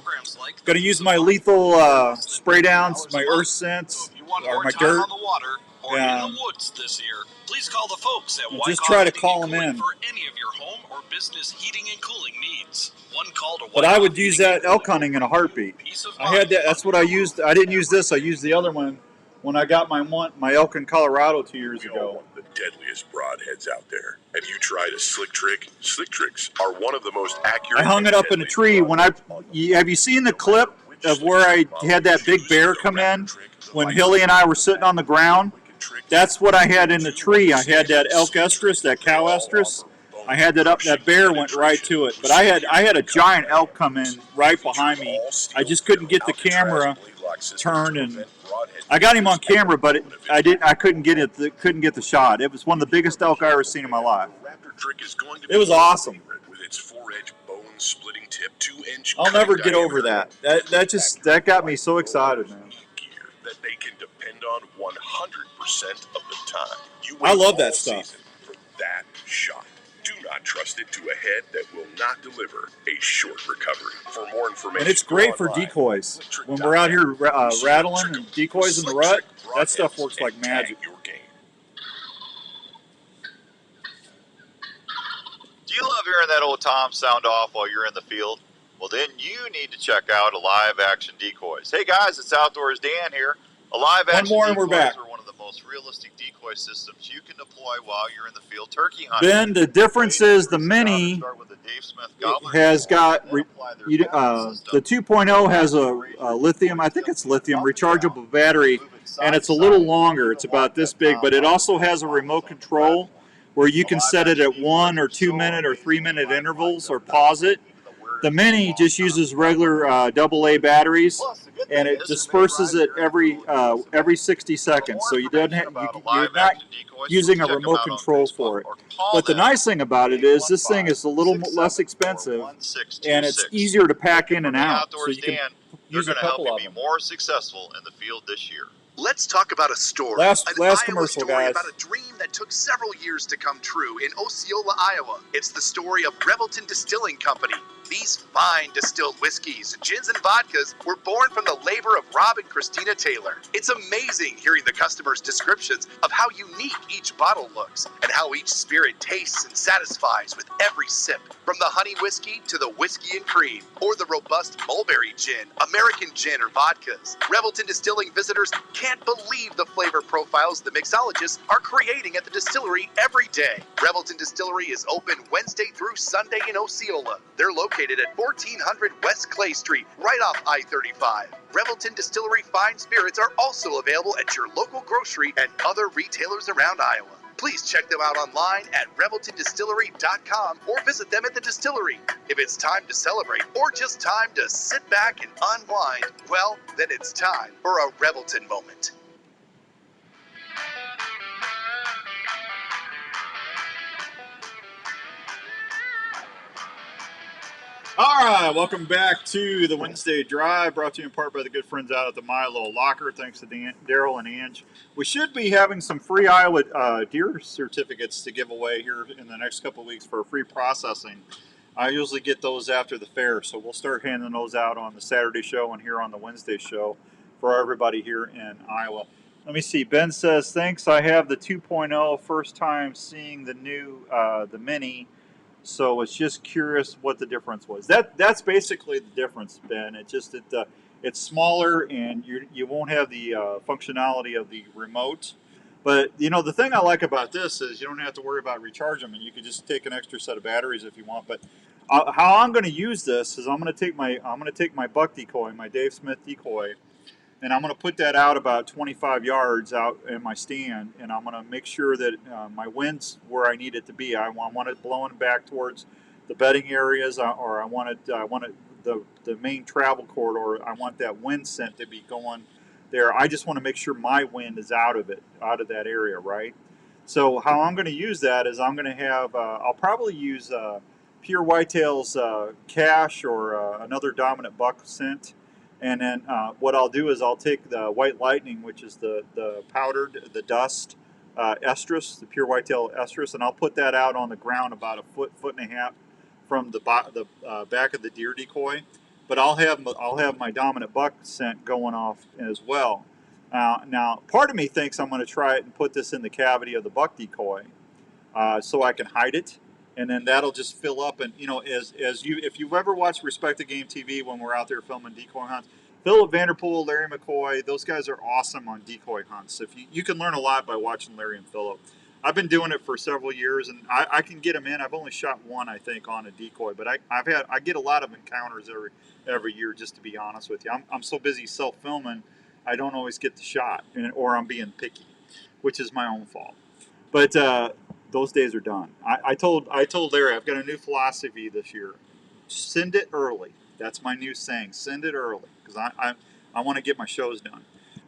Going to use my lethal spray downs, my earth scents, or my dirt. Yeah. Please call the folks at Just try to call them in. for any of your home or business heating and cooling needs. One call to But I would use that elk hunting in a heartbeat. I had that. That's what I used. I didn't use this. I used the other one when I got my elk in Colorado 2 years ago. The deadliest broadheads out there. Have you tried a slick trick? Slick tricks are one of the most accurate. I hung it up in a tree. Have you seen the clip of where I had that big bear come in when Hilly and I were sitting on the ground? That's what I had in the tree. I had that elk estrus, that cow estrus. I had that up. That bear went right to it. But I had a giant elk come in right behind me. I just couldn't get the camera turned, and I got him on camera, but I couldn't get it. Couldn't get the shot. It was one of the biggest elk I ever seen in my life. It was awesome. With its 4-edge bone-splitting tip, 2-inch. I'll never get over that. That got me so excited, man. That they can depend on 100% of the time. I love that stuff. For that shot. Do not trust it to a head that will not deliver a short recovery. For more information, and it's great for decoys. When we're out here rattling and decoys in the rut, that stuff works like magic. Do you love hearing that old tom sound off while you're in the field? Well, then you need to check out Alive Action Decoys. Hey guys, it's Outdoors Dan here. Alive Action One more and Decoys we're back. are one of the most realistic decoy systems you can deploy while you're in the field turkey hunting. Ben, the difference is the Mini has got the 2.0 has a lithium, I think it's lithium, rechargeable battery, and it's a little longer. It's about this big, but it also has a remote control where you can set it at 1 or 2 minute or 3 minute intervals or pause it. The Mini just uses regular AA batteries, and it disperses it every 60 seconds. So you're not using a remote control for it. But the nice thing about it is this thing is a little less expensive, and it's easier to pack in and out. So you can use a couple of them. Be more successful in the field this year. Let's talk about a story. Last an Iowa commercial, story guys. about a dream that took several years to come true in Osceola, Iowa. It's the story of Revelton Distilling Company. These fine distilled whiskeys, gins, and vodkas were born from the labor of Rob and Christina Taylor. It's amazing hearing the customers' descriptions of how unique each bottle looks and how each spirit tastes and satisfies with every sip. From the honey whiskey to the whiskey and cream, or the robust mulberry gin, American gin, or vodkas. Revelton Distilling visitors can't believe the flavor profiles the mixologists are creating at the distillery every day. Revelton Distillery is open Wednesday through Sunday in Osceola. They're located at 1400 West Clay Street, right off I-35. Revelton Distillery fine spirits are also available at your local grocery and other retailers around Iowa. Please check them out online at ReveltonDistillery.com or visit them at the distillery. If it's time to celebrate or just time to sit back and unwind, well, then it's time for a Revelton moment. All right, welcome back to the Wednesday Drive, brought to you in part by the good friends out at the Milo Locker. Thanks to Daryl and Ange. We should be having some free Iowa deer certificates to give away here in the next couple of weeks for free processing. I usually get those after the fair, so we'll start handing those out on the Saturday show and here on the Wednesday show for everybody here in Iowa. Let me see. Ben says, thanks. I have the 2.0, first time seeing the new, the Mini. So it's just curious what the difference was. That's basically the difference, Ben. It's just that it's smaller and you won't have the functionality of the remote. But you know the thing I like about this is you don't have to worry about recharging them, and you can just take an extra set of batteries if you want. But how I'm going to use this is I'm going to take my buck decoy, my Dave Smith decoy, and I'm going to put that out about 25 yards out in my stand, and I'm going to make sure that my wind's where I need it to be. I want it blowing back towards the bedding areas, or I want it the main travel corridor. I want that wind scent to be going there. I just want to make sure my wind is out of that area, right? So how I'm going to use that is I'm going to have I'll probably use Pure Whitetail's Cash or another Dominant Buck scent. And then what I'll do is I'll take the White Lightning, which is the powdered, the dust estrus, the Pure Whitetail estrus, and I'll put that out on the ground about a foot and a half from the back of the deer decoy. But I'll have my Dominant Buck scent going off as well. Now, part of me thinks I'm going to try it and put this in the cavity of the buck decoy, so I can hide it. And then that'll just fill up, and if you've ever watched Respect the Game TV when we're out there filming decoy hunts, Philip Vanderpool, Larry McCoy, those guys are awesome on decoy hunts. If you can learn a lot by watching Larry and Philip. I've been doing it for several years, and I can get them in. I've only shot one, I think, on a decoy, but I get a lot of encounters every year. Just to be honest with you, I'm so busy self-filming, I don't always get the shot, or I'm being picky, which is my own fault. But those days are done. I told Larry I've got a new philosophy this year. Send it early. That's my new saying. Send it early, because I want to get my shows done.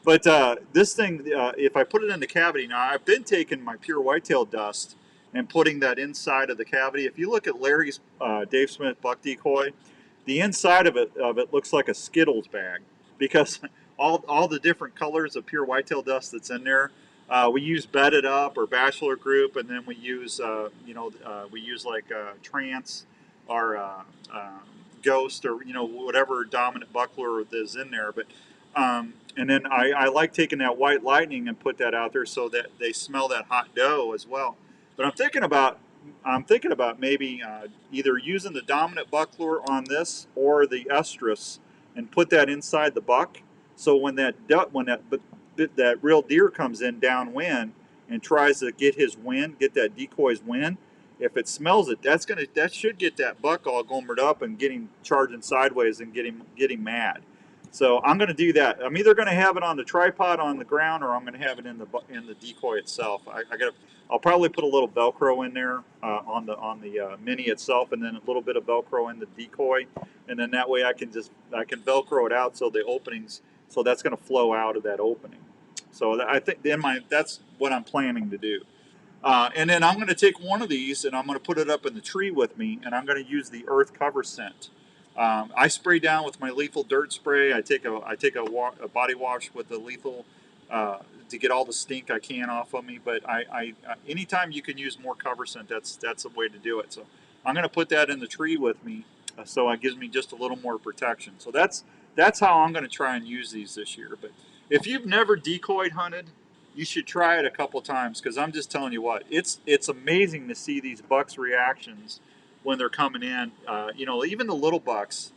But this thing, if I put it in the cavity, now I've been taking my Pure Whitetail dust and putting that inside of the cavity. If you look at Larry's Dave Smith buck decoy, the inside of it looks like a Skittles bag, because all the different colors of Pure Whitetail dust that's in there. We use Bedded Up or Bachelor Group, and then we use like Trance or Ghost, or whatever dominant buckler is in there. But and then I like taking that White Lightning and put that out there so that they smell that hot doe as well. But I'm thinking about maybe either using the dominant buckler on this or the estrus and put that inside the buck. So when that real deer comes in downwind and tries to get that decoy's wind, if it smells it, that should get that buck all gomered up and get him charging sideways and get him mad. So I'm going to do that. I'm either going to have it on the tripod on the ground, or I'm going to have it in the decoy itself. I'll probably put a little Velcro in there on the mini itself, and then a little bit of Velcro in the decoy, and then that way I can Velcro it out so the openings. So that's going to flow out of that opening. So I think that's what I'm planning to do. And then I'm going to take one of these and I'm going to put it up in the tree with me, and I'm going to use the earth cover scent. I spray down with my lethal dirt spray. I take a body wash with the lethal to get all the stink I can off of me. But anytime you can use more cover scent, that's a way to do it. So I'm going to put that in the tree with me, so it gives me just a little more protection. So that's how I'm going to try and use these this year. But if you've never decoyed hunted, you should try it a couple times, because I'm just telling you what, it's amazing to see these bucks' reactions when they're coming in. Even the little bucks,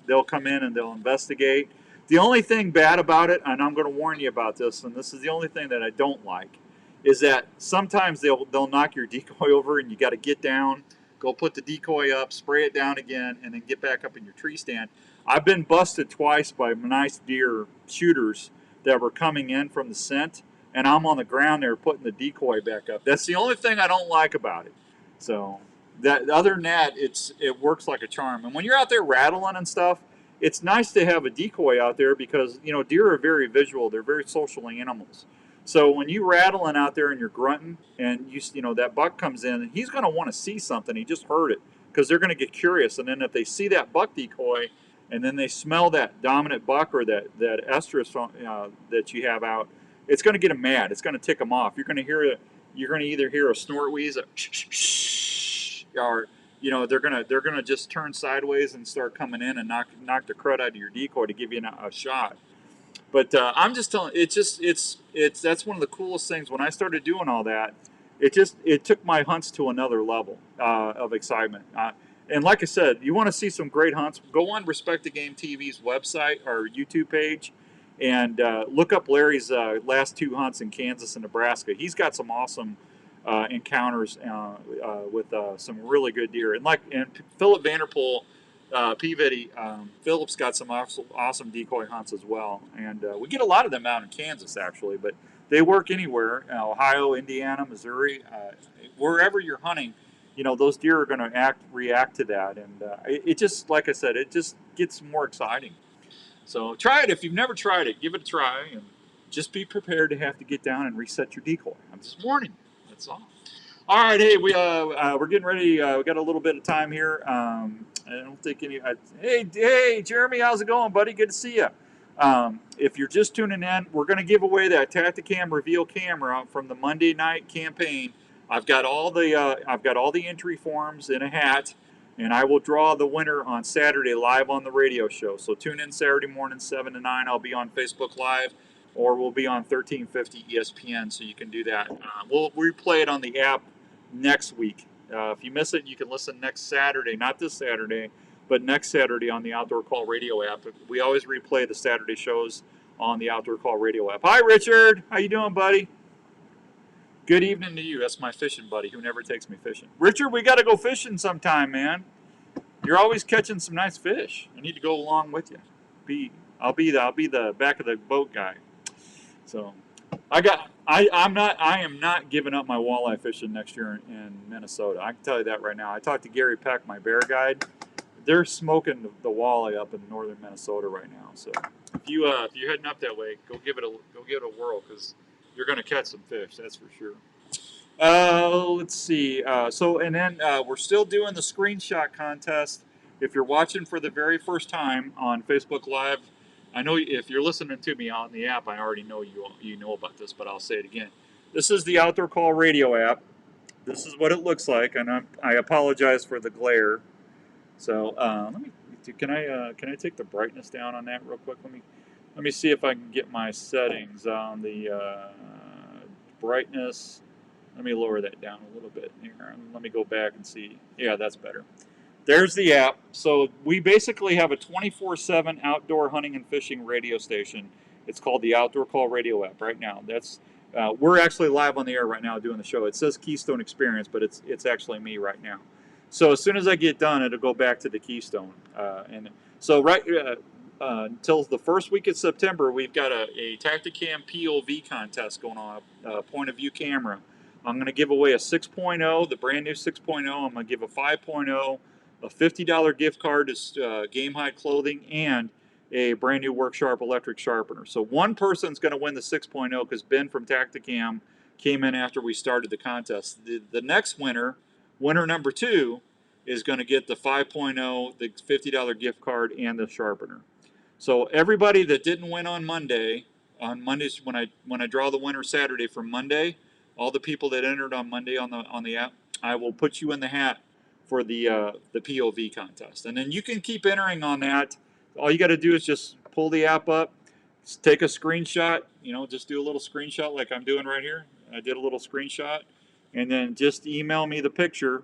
they'll come in and they'll investigate. The only thing bad about it, and I'm going to warn you about this, and this is the only thing that I don't like, is that sometimes they'll knock your decoy over, and you got to get down, go put the decoy up, spray it down again, and then get back up in your tree stand. I've been busted twice by nice deer shooters that were coming in from the scent, and I'm on the ground there putting the decoy back up. That's the only thing I don't like about it. So other than that, it works like a charm. And when you're out there rattling and stuff, it's nice to have a decoy out there, because deer are very visual. They're very social animals. So when you rattling out there and you're grunting, and that buck comes in, and he's going to want to see something. He just heard it, because they're going to get curious. And then if they see that buck decoy, and then they smell that dominant buck or that estrus that you have out, it's going to get them mad. It's going to tick them off. You're going to either hear a snort wheeze, or they're going to just turn sideways and start coming in and knock the crud out of your decoy to give you a shot. But I'm just telling, that's one of the coolest things. When I started doing all that, it took my hunts to another level of excitement. And like I said, you want to see some great hunts, go on Respect the Game TV's website or YouTube page, and look up Larry's last 2 hunts in Kansas and Nebraska. He's got some awesome encounters with some really good deer. And Philip Vanderpool Peabody, Phillips got some awesome decoy hunts as well, and we get a lot of them out in Kansas actually, but they work anywhere, Ohio, Indiana, Missouri, wherever you're hunting. Those deer are going to react to that, and it just, like I said, it just gets more exciting. So try it if you've never tried it. Give it a try, and just be prepared to have to get down and reset your decoy. I'm just warning you. That's all. All right, hey, we're getting ready. We got a little bit of time here. I don't think any. Hey, Jeremy, how's it going, buddy? Good to see you. If you're just tuning in, we're going to give away that Tactacam Reveal camera from the Monday night campaign. I've got all the entry forms in a hat, and I will draw the winner on Saturday live on the radio show. So tune in Saturday morning, 7 to 9. I'll be on Facebook Live, or we'll be on 1350 ESPN, so you can do that. We'll replay it on the app next week. If you miss it, you can listen next Saturday, not this Saturday, but next Saturday on the Outdoor Call Radio app. We always replay the Saturday shows on the Outdoor Call Radio app. Hi, Richard. How you doing, buddy? Good evening to you. That's my fishing buddy who never takes me fishing. Richard, we got to go fishing sometime, man. You're always catching some nice fish. I need to go along with you. I'll be the back of the boat guy. So I am not giving up my walleye fishing next year in Minnesota. I can tell you that right now. I talked to Gary Peck, my bear guide. They're smoking the walleye up in northern Minnesota right now. So if you're heading up that way, go give it a whirl, because you're going to catch some fish, that's for sure. Let's see. We're still doing the screenshot contest. If you're watching for the very first time on Facebook Live, I know if you're listening to me on the app, I already know you know about this, but I'll say it again. This is the Outdoor Call Radio app. This is what it looks like, and I apologize for the glare. So can I take the brightness down on that real quick? Let me see if I can get my settings on the brightness. Let me lower that down a little bit here. Let me go back and see. Yeah, that's better. There's the app. So we basically have a 24/7 outdoor hunting and fishing radio station. It's called the Outdoor Call Radio app right now. We're actually live on the air right now doing the show. It says Keystone Experience, but it's actually me right now. So as soon as I get done, it'll go back to the Keystone. Until the first week of September, we've got a Tactacam POV contest going on, a point of view camera. I'm going to give away a 6.0, the brand new 6.0. I'm going to give a 5.0, a $50 gift card to Game Hide Clothing, and a brand new WorkSharp electric sharpener. So one person's going to win the 6.0 because Ben from Tactacam came in after we started the contest. The next winner number 2, is going to get the 5.0, the $50 gift card, and the sharpener. So everybody that didn't win on Mondays, when I draw the winner Saturday for Monday, all the people that entered on Monday on the app, I will put you in the hat for the POV contest. And then you can keep entering on that. All you got to do is just pull the app up, take a screenshot, just do a little screenshot like I'm doing right here. I did a little screenshot, and then just email me the picture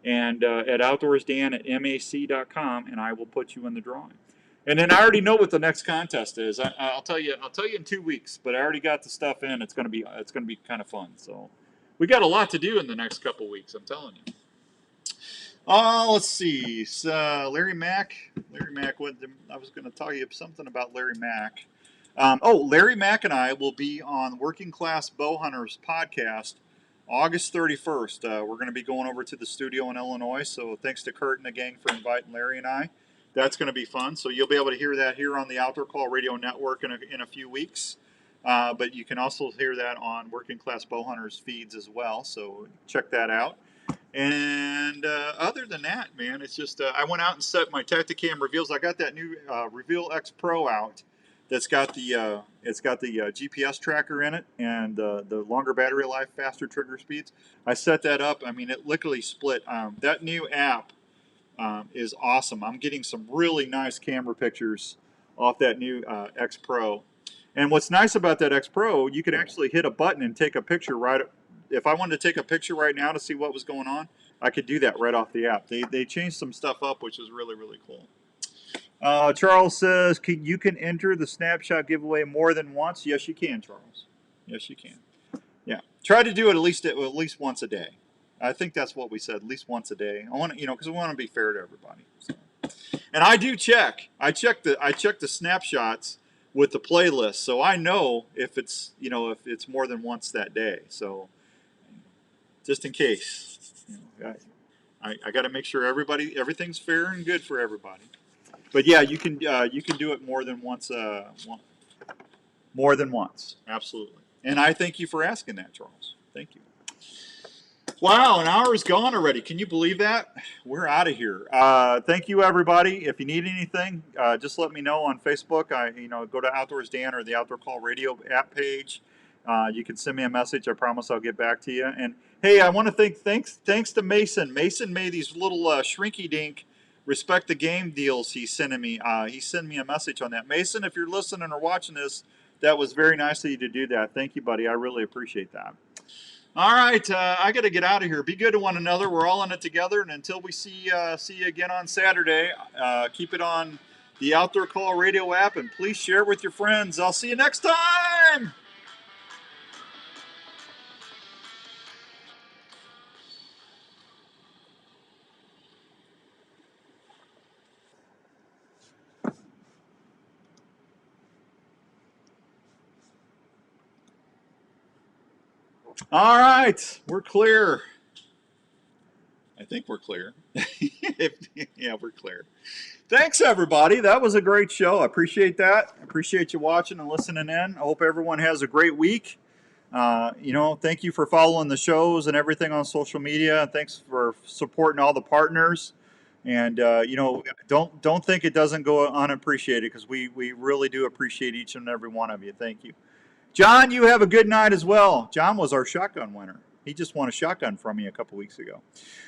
and at outdoorsdan@mac.com, and I will put you in the drawing. And then I already know what the next contest is. I'll tell you in 2 weeks, but I already got the stuff in. It's gonna be kind of fun. So we got a lot to do in the next couple weeks, I'm telling you. Let's see. So Larry Mack. I was going to tell you something about Larry Mack. Larry Mack and I will be on Working Class Bowhunters podcast August 31st. We're going to be going over to the studio in Illinois. So thanks to Kurt and the gang for inviting Larry and I. That's going to be fun. So you'll be able to hear that here on the Outdoor Call Radio Network in a few weeks. But you can also hear that on Working Class Bowhunters feeds as well. So check that out. And other than that, man, it's just I went out and set my Tactacam reveals. I got that new Reveal X Pro out. That's got the GPS tracker in it and the longer battery life, faster trigger speeds. I set that up. I mean, it literally split. That new app is awesome. I'm getting some really nice camera pictures off that new X Pro. And what's nice about that X Pro, you can actually hit a button and take a picture right. If I wanted to take a picture right now to see what was going on, I could do that right off the app. They changed some stuff up, which is really, really cool. Charles says, you can enter the snapshot giveaway more than once. Yes, you can, Charles. Yes, you can. Yeah, try to do it at least once a day. I think that's what we said, at least once a day. I want to, because we want to be fair to everybody. So. And I do check. I check the snapshots with the playlist, so I know if it's more than once that day. So just in case, I got to make sure everything's fair and good for everybody. But yeah, you can do it more than once. More than once, absolutely. And I thank you for asking that, Charles. Thank you. Wow, an hour is gone already. Can you believe that? We're out of here. Thank you, everybody. If you need anything, just let me know on Facebook. Go to Outdoors Dan or the Outdoor Call Radio app page. You can send me a message. I promise I'll get back to you. And hey, I want to thanks to Mason. Mason made these little shrinky-dink Respect the Game deals he's sending me. He sent me a message on that. Mason, if you're listening or watching this, that was very nice of you to do that. Thank you, buddy. I really appreciate that. All right, I got to get out of here. Be good to one another. We're all in it together. And until we see you again on Saturday, keep it on the Outdoor Call Radio app, and please share it with your friends. I'll see you next time. All right, we're clear. I think we're clear. Yeah, we're clear. Thanks, everybody. That was a great show. I appreciate that. I appreciate you watching and listening in. I hope everyone has a great week. Thank you for following the shows and everything on social media. Thanks for supporting all the partners. And, don't think it doesn't go unappreciated, because we really do appreciate each and every one of you. Thank you. John, you have a good night as well. John was our shotgun winner. He just won a shotgun from me a couple weeks ago.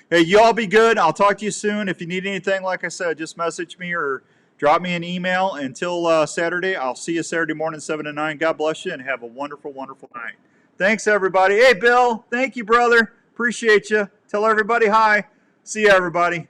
Hey, you all be good. I'll talk to you soon. If you need anything, like I said, just message me or drop me an email. Until Saturday, I'll see you Saturday morning, 7 to 9. God bless you, and have a wonderful, wonderful night. Thanks, everybody. Hey, Bill. Thank you, brother. Appreciate you. Tell everybody hi. See you, everybody.